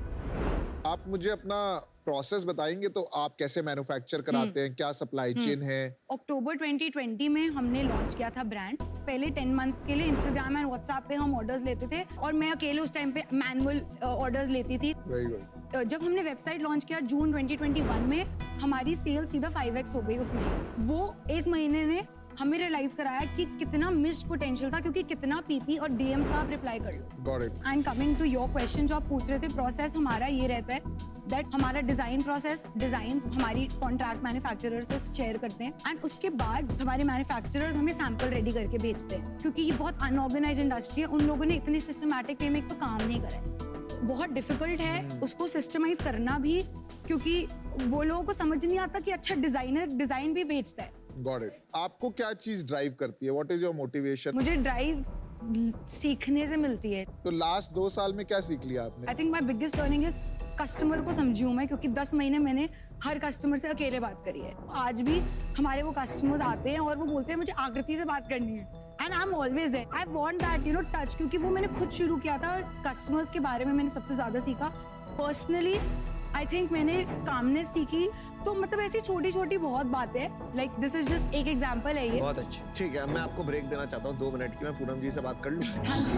आप मुझे अपना प्रोसेस बताएंगे तो आप कैसे मैन्युफैक्चर कराते हैं, क्या सप्लाई चेन है? अक्टूबर 2020 में हमने लॉन्च किया था ब्रांड. पहले 10 मंथ्स के लिए इंस्टाग्राम एंड व्हाट्सएप पे हम ऑर्डर्स लेते थे और मैं अकेले उस टाइम पे मैनुअल ऑर्डर्स लेती थी. Very good. जब हमने वेबसाइट लॉन्च किया जून 2021 में, हमारी सेल सीधा 5x हो गई उसमें. वो 1 महीने ने हमें रियलाइज कराया कि कितना मिस्ड पोटेंशियल था, क्योंकि कितना पीपी और डीएम्स का आप रिप्लाई कर लो. Got it. And coming to your question जो आप पूछ रहे थे, प्रोसेस हमारा ये रहता है दैट हमारा डिजाइन प्रोसेस, डिजाइन्स हमारी कॉन्ट्रैक्ट मैन्युफैक्चरर से शेयर करते हैं, एंड उसके बाद हमारे मैन्युफैक्चरर्स हमें सैंपल रेडी करके भेजते हैं. क्योंकि ये बहुत अनऑर्गेनाइज्ड इंडस्ट्री है, उन लोगों ने इतने सिस्टमैटिक वे में एक तो काम नहीं करा है. बहुत डिफिकल्ट है उसको सिस्टमाइज करना भी, क्योंकि वो लोगों को समझ नहीं आता कि अच्छा डिजाइनर डिजाइन भी बेचता है. Got it. आपको क्या चीज ड्राइव करती है? What is your motivation? मुझे ड्राइव सीखने से मिलती है. तो लास्ट 2 साल में क्या सीख लिया आपने? I think my biggest learning is customer को समझी हूँ मैं, क्योंकि 10 महीने मैंने हर कस्टमर से अकेले बात करी है. आज भी हमारे वो कस्टमर्स आते हैं और वो बोलते हैं मुझे आकृति से बात करनी है, and I am always there. I want that touch, क्योंकि वो मैंने खुद शुरू किया था और कस्टमर्स के बारे में मैंने सबसे ज्यादा सीखा. पर्सनली आई थिंक मैंने कामनेस सीखी. तो मतलब ऐसी छोटी छोटी बहुत बातें, लाइक दिस इज जस्ट एक एग्जांपल है ये. बहुत अच्छी. ठीक है, मैं आपको ब्रेक देना चाहता हूँ 2 मिनट की. मैं पूनम जी से बात कर लूँ? हाँ जी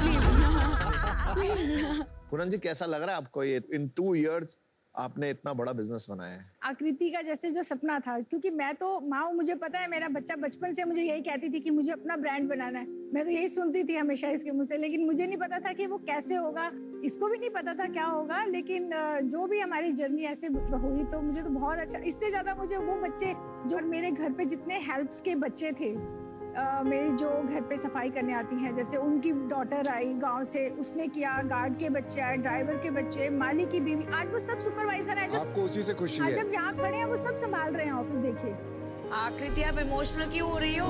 प्लीज. पूनम जी, कैसा लग रहा है आपको ये इन 2 इयर्स आपने इतना बड़ा बिजनेस बनाया है? आकृति का जैसे जो सपना था, क्योंकि मैं तो माँ हूँ, मुझे पता है मेरा बच्चा बचपन से मुझे यही कहती थी कि मुझे अपना ब्रांड बनाना है. मैं तो यही सुनती थी हमेशा इसके मुंह से, लेकिन मुझे नहीं पता था कि वो कैसे होगा, इसको भी नहीं पता था क्या होगा. लेकिन जो भी हमारी जर्नी ऐसे हुई तो मुझे तो बहुत अच्छा. इससे ज्यादा मुझे वो बच्चे जो मेरे घर पे जितने हेल्प्स के बच्चे थे, मेरी जो घर पे सफाई करने आती हैं, जैसे उनकी डॉटर आई गांव से, उसने किया, गार्ड के बच्चे आए, ड्राइवर के बच्चे, माली की बीवी, आज वो सब सुपरवाइजर हैं जो आपको उसी से खुशी आज है? जब यहाँ खड़े हैं वो सब संभाल रहे हैं ऑफिस. देखिए आकृति, आप इमोशनल क्यों हो रही हो?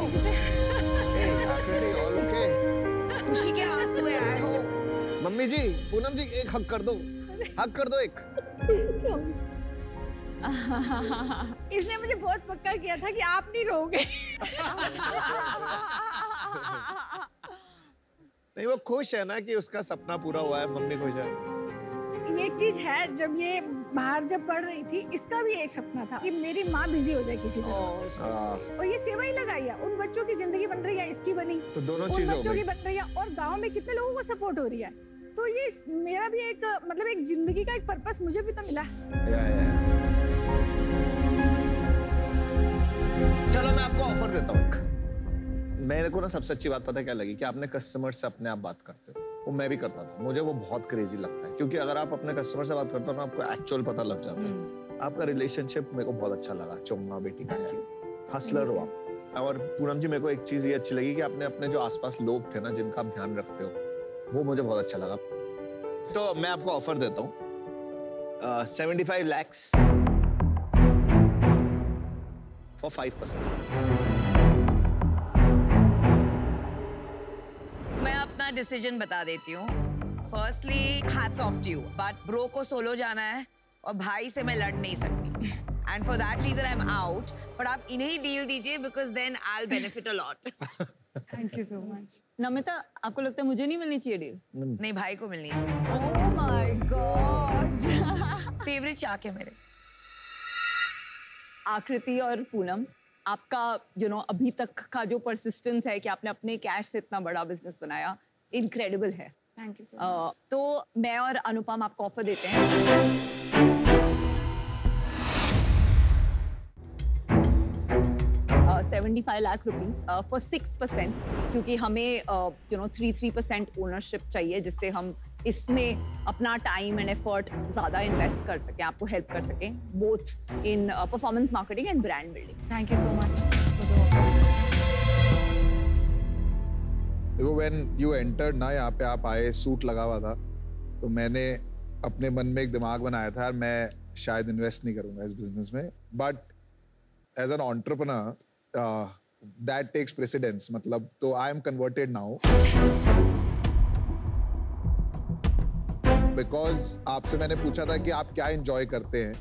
आकृति, ऑल ओके? खुशी के आंसू है, आई होप. मम्मी जी, पूनम जी, एक हक कर दो. हक कर दो एक. इसने मुझे बहुत पक्का किया था कि आप नहीं रोगे. नहीं, वो खुश है ना कि उसका सपना पूरा हुआ है. मम्मी खुश है. ये चीज है, जब ये बाहर जब पढ़ रही थी, इसका भी एक सपना था कि मेरी माँ बिजी हो जाए किसी तरह, और ये सेवा ही लगाई है. उन बच्चों की जिंदगी बन रही है, इसकी बनी, तो दोनों उन चीजें हो बच्चों की गई. बन रही है, और गांव में कितने लोगों को सपोर्ट हो रही है. तो ये मेरा भी एक मतलब एक जिंदगी का एक पर्पस मुझे भी तो मिला. या. चलो मैं आपको ऑफर देता हूँ. मेरे को ना सबसे अच्छी बात पता है क्या लगी, कि आपने कस्टमर से अपने आप बात करते हो. वो मैं भी करता था, मुझे वो बहुत क्रेजी लगता है, क्योंकि अगर आप अपने कस्टमर से बात करते हो ना, आपको एक्चुअल पता लग जाता है आपका रिलेशनशिप मेरे को बहुत अच्छा लगा, चोंगा बेटी का है, हसलर हो आप। और पूनम जी मेरे को एक चीज ये अच्छी लगी कि आपने अपने जो आसपास लोग थे ना जिनका आप ध्यान रखते हो, वो मुझे बहुत अच्छा लगा। तो मैं आपको ऑफर देता हूँ 75 lakhs for 5%। मैं अपना डिसीजन बता देती हूँ। Firstly hats off to you, but bro को सोलो जाना है और भाई से मैं लड़ नहीं सकती। And for that reason I'm out. But आप इन्हें डील दीजिए because then I'll benefit a lot. Thank you so much. Namita, आपको लगता है मुझे नहीं मिलनी चाहिए डील? नहीं, भाई को मिलनी चाहिए। Oh my God. फेवरेट शाक है मेरे। आकृति और पूनम, आपका अभी तक का जो परसिस्टेंस है कि आपने अपने कैश से इतना बड़ा बिजनेस बनाया, इनक्रेडिबल है। Thank you so much. तो मैं और अनुपम आपको ऑफर देते हैं 75 लाख रुपीस फॉर 6%, क्योंकि हमें 3% ओनरशिप चाहिए जिससे हम इसमें अपना टाइम एंड एफर्ट ज़्यादा इन्वेस्ट कर सकें, आपको हेल्प कर सकें both in performance marketing and brand building. Thank you so much for the offer. देखो when you entered ना, यहाँ पे आप आए, सूट लगा हुआ था, तो मैंने अपने मन में एक दिमाग बनाया था, मैं शायद इन्वेस्ट नहीं करूँगा इस बिजनेस में, but as an entrepreneur that takes precedence, मतलब तो I am converted now because आपसे मैंने पूछा था कि आप क्या enjoy करते हैं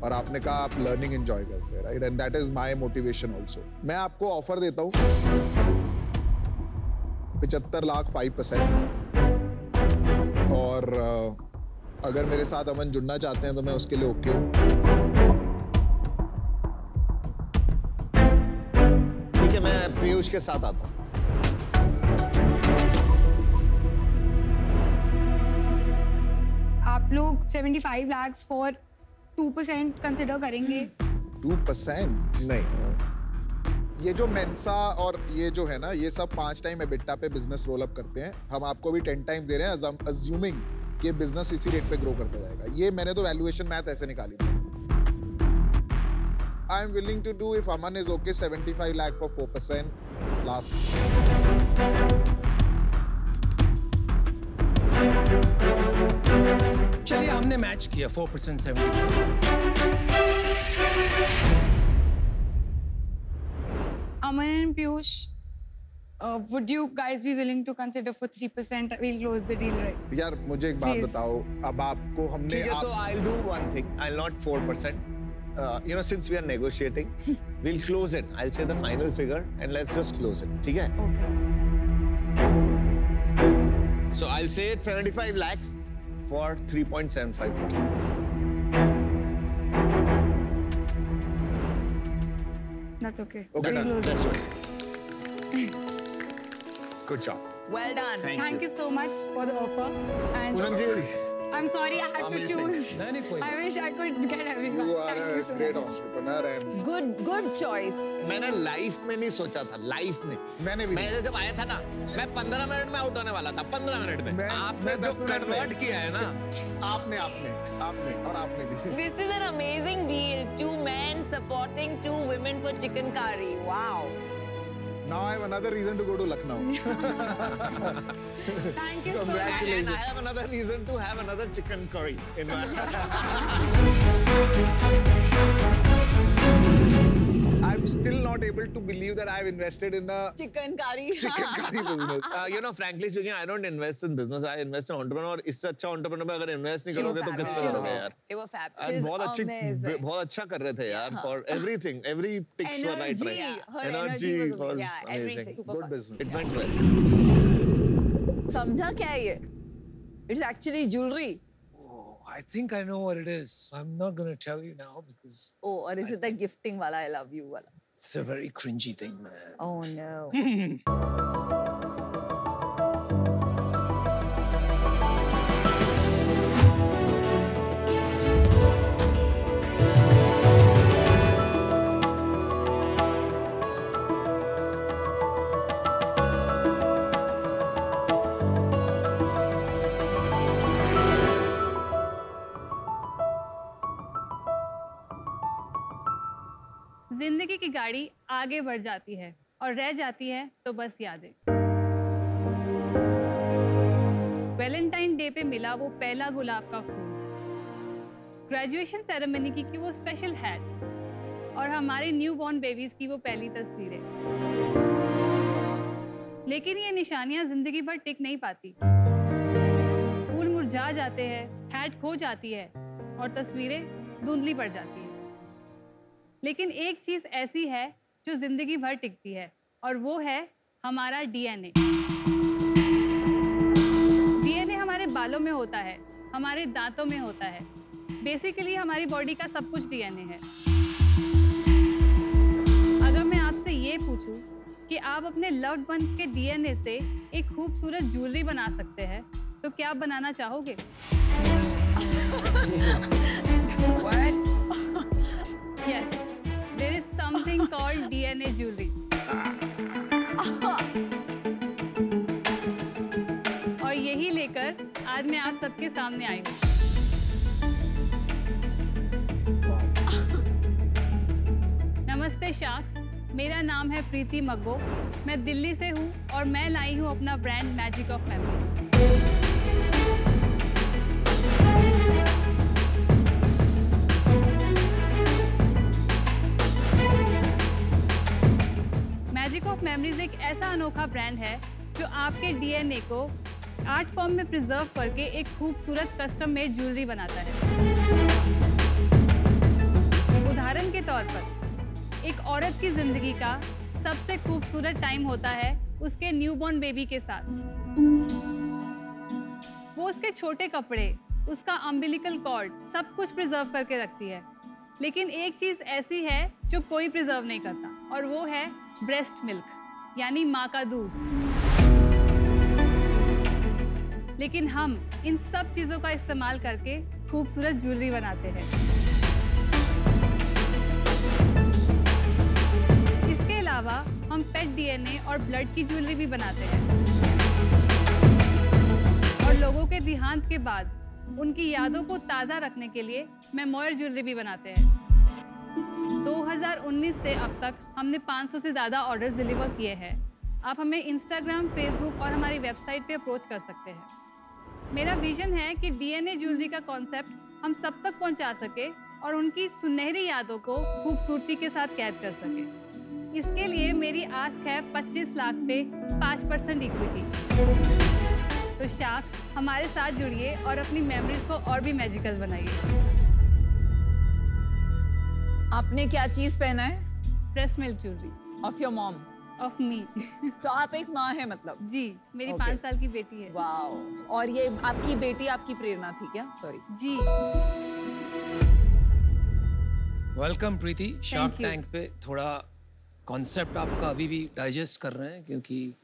और आपने कहा आप learning enjoy करते हैं, right? And that is my motivation also. मैं आपको ऑफर देता हूँ 75 लाख 5%, और अगर मेरे साथ अमन जुड़ना चाहते हैं तो मैं उसके लिए ओके हूँ। मैं पीयूष के साथ आता हूँ। आप लोग 75 lakhs for 2% कंसिडर करेंगे? 2% नहीं, ये जो मेंसा और ये जो है ना, ये सब 5 टाइम एबिटा पे बिजनेस रोल अप करते हैं, हम आपको भी 10 टाइम दे रहे हैं, अज्यूमिंग कि बिजनेस इसी रेट पे ग्रो करता जाएगा। ये मैंने तो वैल्यूएशन मैथ ऐसे निकाली थी। I am willing to do, if Aman is okay, 75 lakh for 4% last. चलिए हमने मैच किया 4% 75। Aman and Piyush, would you guys be willing to consider for 3%? We'll close the deal, right? यार मुझे एक बात Please. बताओ, अब आपको हमने ठीक है, तो I'll do one thing. I'll not 4%. Since we are negotiating, we'll close it. I'll say the final figure and let's just close it. ठीक है? Okay. So I'll say it 75 lakhs for 3.75%. That's okay. Okay, We'll done. close Let's it. do it. Good job. Well done. Thank you so much for the offer. And Poonam ji, I'm sorry I had to choose. नहीं कोई I wish I could get everyone. You are Thank you a so great much. entrepreneur and good choice. मैंने लाइफ में नहीं सोचा था, लाइफ में। मैंने भी मैं जब आया था ना, मैं 15 मिनट में आउट होने वाला था, 15 मिनट में। आपने जो 10 मिनट में। कन्वर्ट किया है ना, आपने और आपने भी। This is an amazing deal. 2 men supporting 2 women for chicken curry. Wow. Now I have another reason to go to Lucknow. Thank you so much. and I have another reason to have another chicken curry in my I'm still not able to believe that I've invested in a chicken कारी। chicken curry business. frankly speaking, I don't invest in business. I invest in entrepreneur. और इससे अच्छा entrepreneur में अगर invest नहीं करोगे तो किस पे करोगे यार? They were fab. And बहुत amazing. अच्छा कर रहे थे यार, for everything, every ticks were right. Energy, right. her Energy energy was yeah, amazing. everything. Good business. It went well. समझा क्या है ये? It's actually jewelry. Oh, I think I know what it is. I'm not going to tell you now because Oh, or is it the gifting वाला I love you वाला? it's a very cringy thing, man. Oh no. जिंदगी की गाड़ी आगे बढ़ जाती है और रह जाती है तो बस यादें। वैलेंटाइन डे पे मिला वो पहला गुलाब का फूल, ग्रेजुएशन सेरेमनी की वो स्पेशल हैट और हमारे न्यू बॉर्न बेबीज की वो पहली तस्वीरें। लेकिन ये निशानियां जिंदगी भर टिक नहीं पाती। फूल मुरझा जाते हैं, हैट खो जाती है और तस्वीरें धुंधली पड़ जाती हैं। लेकिन एक चीज ऐसी है जो जिंदगी भर टिकती है और वो है हमारा डीएनए। डीएनए हमारे बालों में होता है, हमारे दांतों में होता है। बेसिकली हमारी बॉडी का सब कुछ डीएनए है। अगर मैं आपसे ये पूछूं कि आप अपने लव्ड वंस के डीएनए से एक खूबसूरत ज्वेलरी बना सकते हैं तो क्या आप बनाना चाहोगे? What? Yes, there is something called DNA jewelry. और यही लेकर आज मैं आप सबके सामने आई हूँ। नमस्ते शार्क्स, मेरा नाम है प्रीति मग्गो। मैं दिल्ली से हूँ और मैं लाई हूँ अपना brand magic of memories. Magic of memories एक ऐसा अनोखा ब्रांड है जो आपके डीएनए को आर्ट फॉर्म में प्रिजर्व करके एक खूबसूरत कस्टम मेड ज्वेलरी बनाता है। उदाहरण के तौर पर एक औरत की जिंदगी का सबसे खूबसूरत टाइम होता है उसके न्यूबॉर्न बेबी के साथ। वो उसके छोटे कपड़े, उसका अम्बिलिकल कॉर्ड सब कुछ प्रिजर्व करके रखती है। लेकिन एक चीज ऐसी है जो कोई प्रिजर्व नहीं करता और वो है ब्रेस्ट मिल्क, यानी माँ का दूध। लेकिन हम इन सब चीजों का इस्तेमाल करके खूबसूरत ज्वेलरी बनाते हैं। इसके अलावा हम पेट डीएनए और ब्लड की ज्वेलरी भी बनाते हैं और लोगों के देहांत के बाद उनकी यादों को ताज़ा रखने के लिए मेमोयर ज्वेलरी भी बनाते हैं। 2019 से अब तक हमने 500 से ज़्यादा ऑर्डर्स डिलीवर किए हैं। आप हमें इंस्टाग्राम, फेसबुक और हमारी वेबसाइट पे अप्रोच कर सकते हैं। मेरा विजन है कि डीएनए ज्वेलरी का कॉन्सेप्ट हम सब तक पहुंचा सके और उनकी सुनहरी यादों को खूबसूरती के साथ कैद कर सके। इसके लिए मेरी आस्क है 25 लाख पे 5% इक्विटी। तो शार्क्स, हमारे साथ जुड़िए और अपनी मेमोरीज को और भी मैजिकल बनाइए। आपने क्या चीज पहना है? Breast milk jewellery of your mom, of me. तो आप एक माँ है मतलब? जी, मेरी Okay. 5 साल की बेटी है। वाओ। और ये आपकी बेटी आपकी प्रेरणा थी क्या? सॉरी जी। Welcome Preeti. Shark you. Tank पे थोड़ा कॉन्सेप्ट आपका अभी भी डाइजेस्ट कर रहे हैं क्योंकि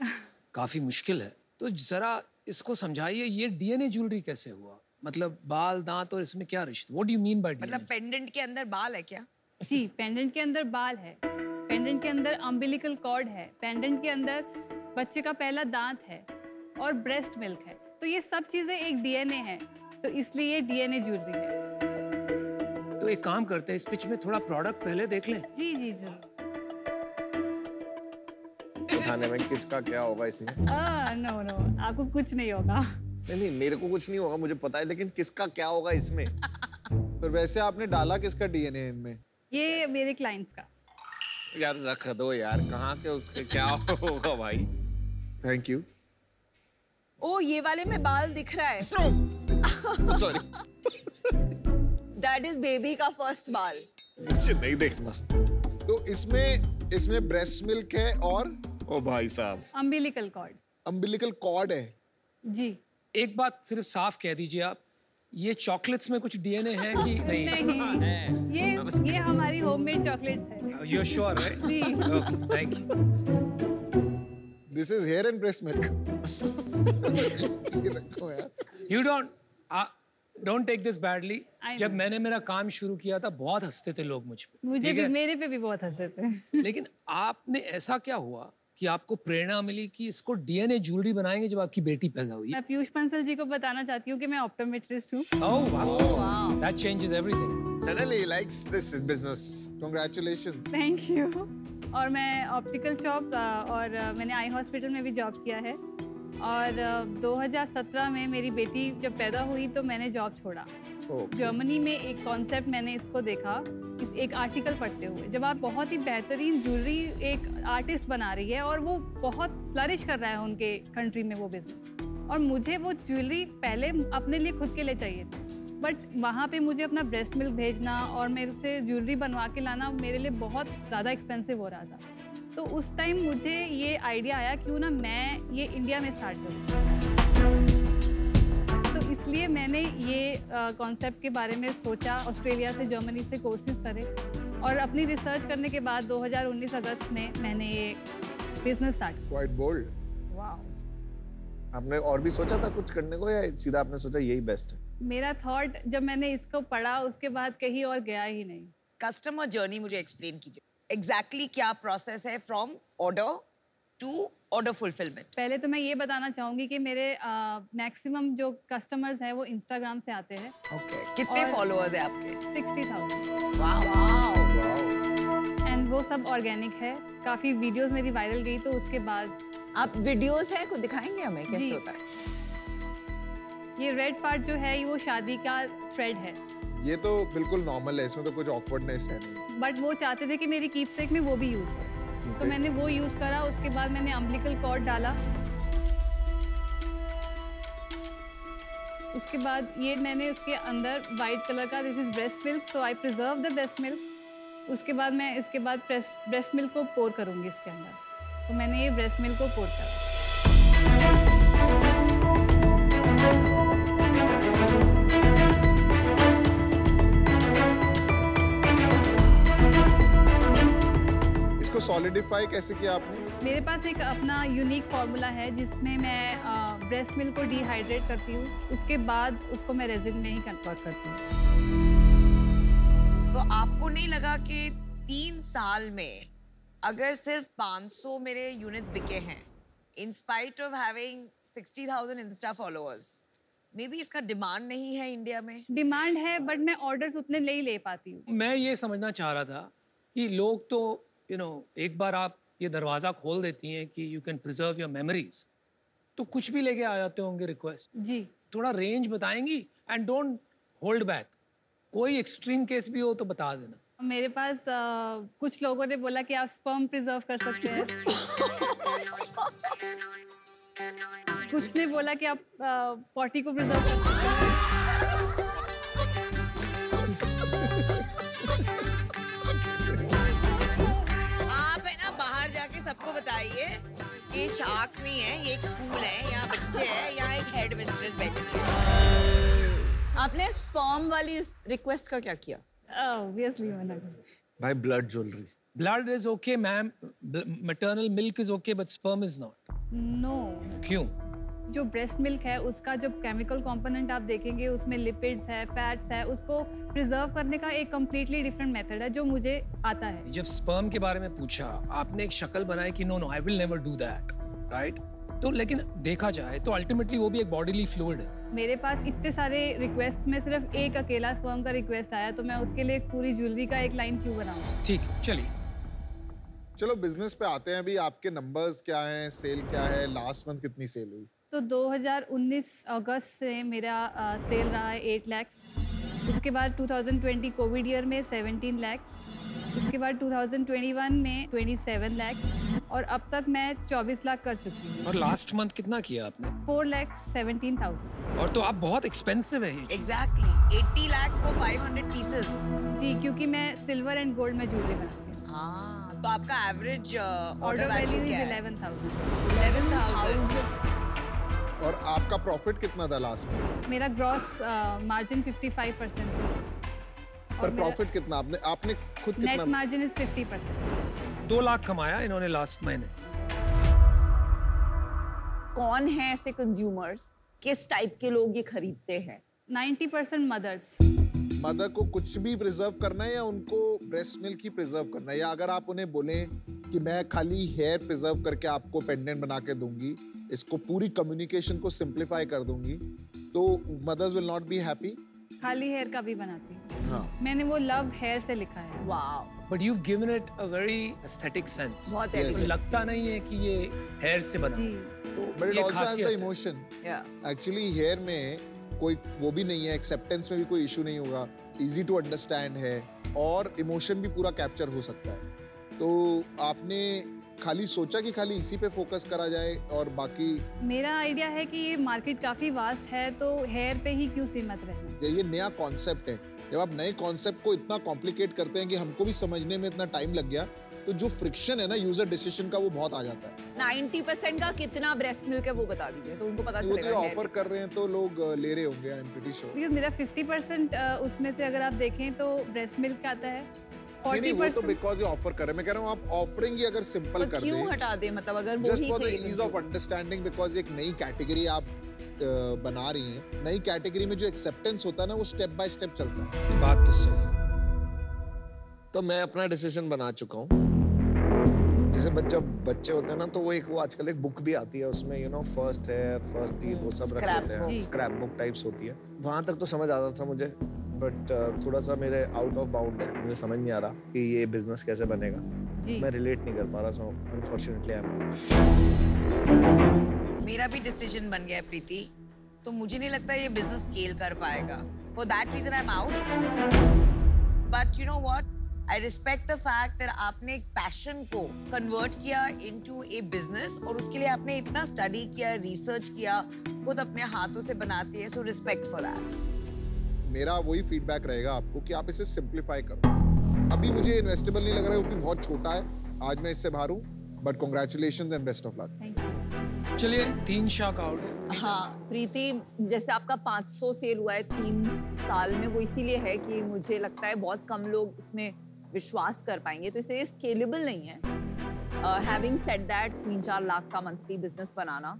काफी मुश्किल है। तो जरा इसको समझाइए, ये डीएनए ज्वेलरी कैसे हुआ? मतलब बाल, दांत और इसमें क्या रिश्ता? What do you mean by DNA? मतलब पेंडेंट के अंदर बाल है क्या? जी, पेंडेंट के अंदर बाल है, पेंडेंट के अंदर अम्बिलिकल कॉर्ड है, पेंडेंट के अंदर बच्चे का पहला दांत है और ब्रेस्ट मिल्क है। तो ये सब चीजें एक डीएनए है, तो इसलिए ये डीएनए ज्वेलरी है। तो एक काम करते हैं, इस पिच में थोड़ा प्रोडक्ट पहले देख लें। जी जी जरूर। उठाने में किसका क्या होगा इसमें? नो नो, आपको कुछ नहीं होगा। नहीं, मेरे को कुछ नहीं होगा, मुझे पता है, लेकिन किसका क्या होगा इसमें? पर वैसे आपने डाला किसका डीएनए इनमें? ये मेरे क्लाइंट्स का। यार रख दो यार, कहाँ के उसके क्या होगा भाई? Thank you. ओ, ये वाले में बाल दिख रहा है। सॉरी। दैट इज बेबी का फर्स्ट बाल। मुझे नहीं देखना। तो इसमें ब्रेस्ट मिल्क है और ओ भाई साहब, अम्बिलिकल कॉर्ड। अम्बिलिकल कॉर्ड है। जी। एक बात सिर्फ साफ कह दीजिए आप, ये चॉकलेट्स में कुछ डीएनए है कि नहीं? नहीं, ये हमारी होममेड चॉकलेट्स है। You are sure, right? जी। Okay, thank you. This is hair and breast milk. ये रखो यार। You don't take this badly. I जब know. मैंने मेरा काम शुरू किया था बहुत हंसते थे लोग मुझ पे। मुझे ठीक भी, है? मेरे पे भी बहुत हंसे थे। लेकिन आपने ऐसा क्या हुआ कि आपको प्रेरणा मिली कि इसको डीएनए ज्वेलरी बनाएंगे जब आपकी बेटी पैदा हुई? मैं पीयूष बंसल जी को बताना चाहती हूँ कि मैं ऑप्टोमेट्रिस्ट हूँ। Oh wow. That changes everything. Suddenly he likes this business. Congratulations. Thank you. और मैं ऑप्टिकल शॉप और मैंने आई हॉस्पिटल में भी जॉब किया है। और 2017 में मेरी बेटी जब पैदा हुई तो मैंने जॉब छोड़ा। जर्मनी में एक कॉन्सेप्ट मैंने इसको देखा, एक आर्टिकल पढ़ते हुए, जब आप बहुत ही बेहतरीन ज्वेलरी एक आर्टिस्ट बना रही है और वो बहुत फ्लरिश कर रहा है उनके कंट्री में वो बिजनेस, और मुझे वो ज्वेलरी पहले अपने लिए खुद के लिए चाहिए थी, बट वहाँ पे मुझे अपना ब्रेस्ट मिल्क भेजना और मेरे से ज्वेलरी बनवा के लाना मेरे लिए बहुत ज़्यादा एक्सपेंसिव हो रहा था। तो उस टाइम मुझे ये आइडिया आया क्यों ना मैं ये इंडिया में स्टार्ट करूँ। तो इसलिए मैंने ये कॉन्सेप्ट के बारे में सोचा, ऑस्ट्रेलिया से जर्मनी से कोर्सेज करे, और अपनी रिसर्च करने के बाद 2019 अगस्त में मैंने ये बिजनेस स्टार्ट किया। Quite bold. आपने और भी सोचा था कुछ करने को, या सीधा आपने सोचा यही बेस्ट है? मेरा थॉट जब मैंने इसको पढ़ा उसके बाद कहीं और गया ही नहीं। कस्टमर जर्नी मुझे एक्सप्लेन कीजिए, एग्जैक्टली क्या प्रोसेस है from order to order fulfilment. पहले तो मैं ये बताना चाहूंगी कि मेरे मैक्सिमम जो कस्टमर्स हैं वो इंस्टाग्राम से आते हैं। ओके, कितने फॉलोअर्स हैं आपके? 60,000। वाओ। एंड वो सब ऑर्गेनिक है। काफी वीडियोस मेरी वायरल गई, तो उसके बाद आप वीडियोस हैं कुछ दिखाएंगे हमें कैसे होता है? ये रेड पार्ट जो है वो शादी का थ्रेड है। ये तो बिल्कुल नॉर्मल है, इसमें तो कुछ ऑकवर्डनेस है नहीं। बट वो चाहते थे कि मेरी कीपसेक में वो भी यूज हो, तो मैंने वो यूज करा। उसके बाद मैंने अम्बिलिकल कॉर्ड डाला। उसके बाद ये मैंने उसके अंदर वाइट कलर का, this is breast milk, so I preserve the breast milk. उसके बाद मैं इसके बाद ब्रेस्ट मिल्क को पोर करूंगी इसके अंदर। तो मैंने ये ब्रेस्ट मिल्क को पोर करा। इसको सॉलिडिफाई कैसे किया आपने? मेरे पास एक अपना यूनिक फार्मूला है जिसमें मैं ब्रेस्ट मिल्क को डिहाइड्रेट करती हूँ, उसके बाद उसको मैं रेजिन में ही कन्वर्ट करती हूँ। तो आपको नहीं लगा कि 3 साल में अगर सिर्फ 500 मेरे यूनिट्स बिके हैं, in spite of having 60,000 Insta followers, may be इसका डिमांड नहीं है इंडिया में? डिमांड है, बट मैं ऑर्डर्स उतने नहीं ले पाती हूँ। मैं ये समझना चाह रहा था कि लोग तो एक बार आप ये दरवाज़ा खोल देती हैं कि you can preserve your memories, तो कुछ भी लेके आ जाते होंगे रिक्वेस्ट। जी, थोड़ा रेंज बताएंगी एंड डोंट होल्ड बैक। कोई एक्सट्रीम केस भी हो तो बता देना। मेरे पास कुछ लोगों ने बोला कि आप स्पर्म प्रिजर्व कर सकते हैं। कुछ ने बोला कि आप पॉटी को प्रिजर्व कर सकते हैं। आप है ना बाहर जाके सबको बताइए कि शार्क नहीं है, ये एक स्कूल है, यहाँ बच्चे हैं, यहाँ एक हेड मिस्ट्रेस बैठी है। आपने स्पर्म वाली रिक्वेस्ट का क्या किया? Obviously, मैंने भाई blood jewellery. Blood is okay, ma'am. Maternal milk is okay, but sperm is not. No. क्यों? जो ब्रेस्ट मिल्क है उसका जो केमिकल कंपोनेंट आप देखेंगे उसमें लिपिड्स है, फैट्स है, उसको प्रिजर्व करने का एक कम्प्लीटली डिफरेंट मेथड है जो मुझे आता है। जब स्पर्म के बारे में पूछा, आपने एक शक्ल बनाई कि no I will never do that, right? तो लेकिन देखा जाए तो अल्टीमेटली वो भी एक बॉडीली फ्लूइड है। मेरे पास इतने सारे रिक्वेस्ट में सिर्फ एक अकेला स्पर्म का रिक्वेस्ट आया, तो मैं उसके लिए पूरी ज्वेलरी का एक लाइन क्यों बनाऊं? ठीक है, चलिए चलो बिजनेस पे आते हैं। अभी आपके नंबर्स क्या हैं, सेल क्या है, लास्ट मंथ कितनी सेल हुई? तो 2019 अगस्त से मेरा सेल रहा है 8 lakhs। उसके बाद 2020 कोविड ईयर में 17 lakhs। उसके बाद 2021 में 27 lakhs, और अब तक मैं 24 लाख कर चुकी हूँ। और लास्ट मंथ कितना किया आपने? 4,17,000। और तो आप बहुत एक्सपेंसिव है ये चीज़। Exactly, 80 lakhs for 500 pieces। जी, क्योंकि मैं सिल्वर एंड गोल्ड में ज्वेलरी बनाती हूँ। हाँ, तो आपका एवरेज ऑर्डर वैल्यू इज 11,000। 11,000। और आपका प्रॉफिट कितना था लास्ट में? मेरा ग्रॉस मार्जिन 55% है। पर प्रॉफिट कितना आपने खुद कितना? Net margin is 50%। 2 लाख कमाया इन्होंने लास्ट महीने। कौन है ऐसे कंज्यूमर्स, किस टाइप के लोग ये खरीदते हैं? 90% मदर्स। मदर को कुछ भी प्रिजर्व करना है या उनको ब्रेस्ट मिल्क ही प्रिजर्व करना है? या अगर आप उन्हें बोलें कि मैं खाली हेयर प्रिजर्व करके आपको पेंडेंट बना के दूंगी, इसको पूरी कम्युनिकेशन को सिंप्लीफाई कर दूंगी, तो mothers will not be happy? खाली हेयर का भी बनाती हूँ। हाँ मैंने वो लव हेयर से लिखा है। Wow, But you've given it a very aesthetic sense. बहुत Yes. elegant. लगता नहीं है कि ये हेयर से बना जी तो बट इट ये आल्सो हैज खासियत द है। Emotion Yeah. एक्चुअली हेयर में कोई वो भी नहीं है, एक्सेप्टेंस में भी कोई इशू नहीं होगा, इजी टू अंडरस्टैंड है और इमोशन भी पूरा कैप्चर हो सकता है। तो आपने खाली सोचा कि खाली इसी पे फोकस करा जाए और बाकी मेरा आइडिया है कि ये मार्केट काफ़ी वास्ट है, तो हेयर पे ही क्यों सीमित रहना। ये नया कॉन्सेप्ट है। जब आप नए कॉन्सेप्ट को इतना कॉम्प्लिकेट करते हैं कि हमको भी समझने में इतना टाइम लग गया, तो जो फ्रिक्शन है ना यूजर डिसीजन का वो बहुत आ जाता है। 90% का कितना ब्रेस्ट मिल्क है वो बता दीजिए तो उनको पता वो तो चलेगा। ऑफर कर रहे हैं तो लोग ले रहे होंगे, I am pretty sure. Because मेरा 50% उसमें से अगर आप देखें तो ब्रेस्ट मिल्क का आता है, नहीं वो तो 40% बिकॉज़ ये ऑफर कर रहे हैं। मैं कह रहा हूँ आप ऑफरिंग ही अगर सिंपल कर क्यों दें हटा दे, मतलब अगर वो जस्ट ही फॉर द चाहिए ईज ऑफ अंडरस्टैंडिंग, बिकॉज एक नई कैटेगरी आप बना रही हैं। नई कैटेगरी में जो एक्सेप्टेंस होता है ना वो स्टेप बाय स्टेप चलता है। बात तो सही। तो मैं अपना डिसीजन बना चुका हूँ। जैसे जब बच्चे होते हैं ना तो वो आजकल एक बुक भी आती है, उसमें you know first hair first teeth वो सब रख Scrap लेते book. हैं, स्क्रैप बुक टाइप्स होती है। वहां तक तो समझ आता था मुझे, बट थोड़ा सा मेरे आउट ऑफ बाउंड है, मुझे समझ नहीं आ रहा कि ये बिजनेस कैसे बनेगा। जी मैं रिलेट नहीं कर पा रहा, सो अनफॉर्चुनेटली आई एम। मेरा भी डिसीजन बन गया है प्रीति, तो मुझे नहीं लगता ये बिजनेस स्केल कर पाएगा। For that reason I am out. But you know what, I respect the fact that आपने एक पैशन को कन्वर्ट किया इनटू ए बिजनेस और उसके लिए आपने इतना स्टडी किया, रिसर्च किया, खुद अपने हाथों से बनाती है, सो रिस्पेक्ट फॉर दैट। मेरा वही फीडबैक रहेगा आपको कि आप इसे सिंप्लीफाई करो। अभी मुझे इन्वेस्टेबल नहीं लग रहा है क्योंकि बहुत छोटा है, आज मैं इससे बाहर हूँ, but congratulations and best of luck. Thank you. चलिए 3 शाख आउट है। हाँ प्रीति, जैसे आपका 500 सेल हुआ है 3 साल में, वो इसीलिए है कि मुझे लगता है बहुत कम लोग इसमें विश्वास कर पाएंगे, तो इसे स्केलेबल नहीं है। हैविंग सेड दैट 3-4 लाख का monthly business banana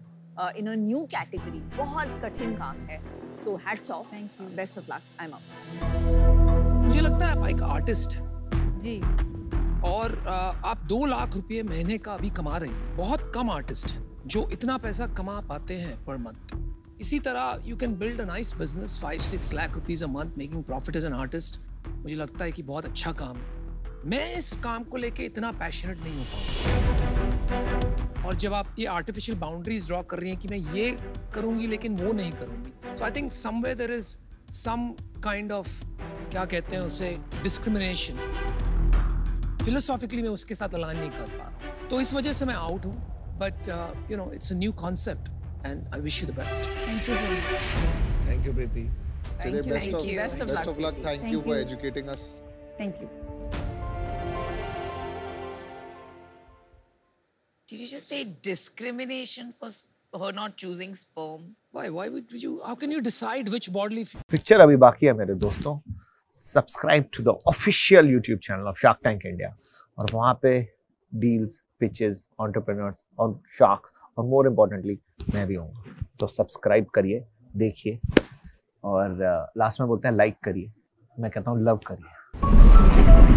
in a new category बहुत कठिन काम है। So hats off, thank you. Best of luck, I am out. मुझे लगता है आप एक आर्टिस्ट जी और आप 2 लाख रुपए महीने का अभी कमा रही हैं। बहुत कम आर्टिस्ट हैं जो इतना पैसा कमा पाते हैं पर मंथ। इसी तरह you can build a nice business 5-6 lakh rupees a month making profit as an artist. मुझे लगता है कि बहुत अच्छा काम है। मैं इस काम को लेके इतना पैशनेट नहीं हो पाऊंगा। और जब आप ये आर्टिफिशियल बाउंड्रीज ड्रॉ कर रही हैं कि मैं ये करूंगी लेकिन वो नहीं करूंगी, so I think somewhere there is some kind of, क्या कहते हैं उसे, डिस्क्रिमिनेशन। फिलोसॉफिकली मैं उसके साथ अलाइन नहीं कर पा रहा, तो इस वजह से मैं आउट हूँ। But you know it's a new concept and I wish you the best. Thank you so much. Thank you Preeti. चलिए you, best thank you. Best of of luck. Luck. Thank Thank you for you. Educating us. Thank you. Did you just say discrimination for her not choosing sperm? Why would you, how can you decide which bodily picture अभी बाकी है मेरे दोस्तों। Subscribe to the official YouTube channel of shark tank India, और वहाँ पे डील्स, पिचेस, एंटरप्रेन्योर्स और शार्क्स और मोर इम्पोर्टेंटली मैं भी हूँ। तो सब्सक्राइब करिए, देखिए, और लास्ट में बोलते हैं लाइक करिए, मैं कहता हूँ लव करिए।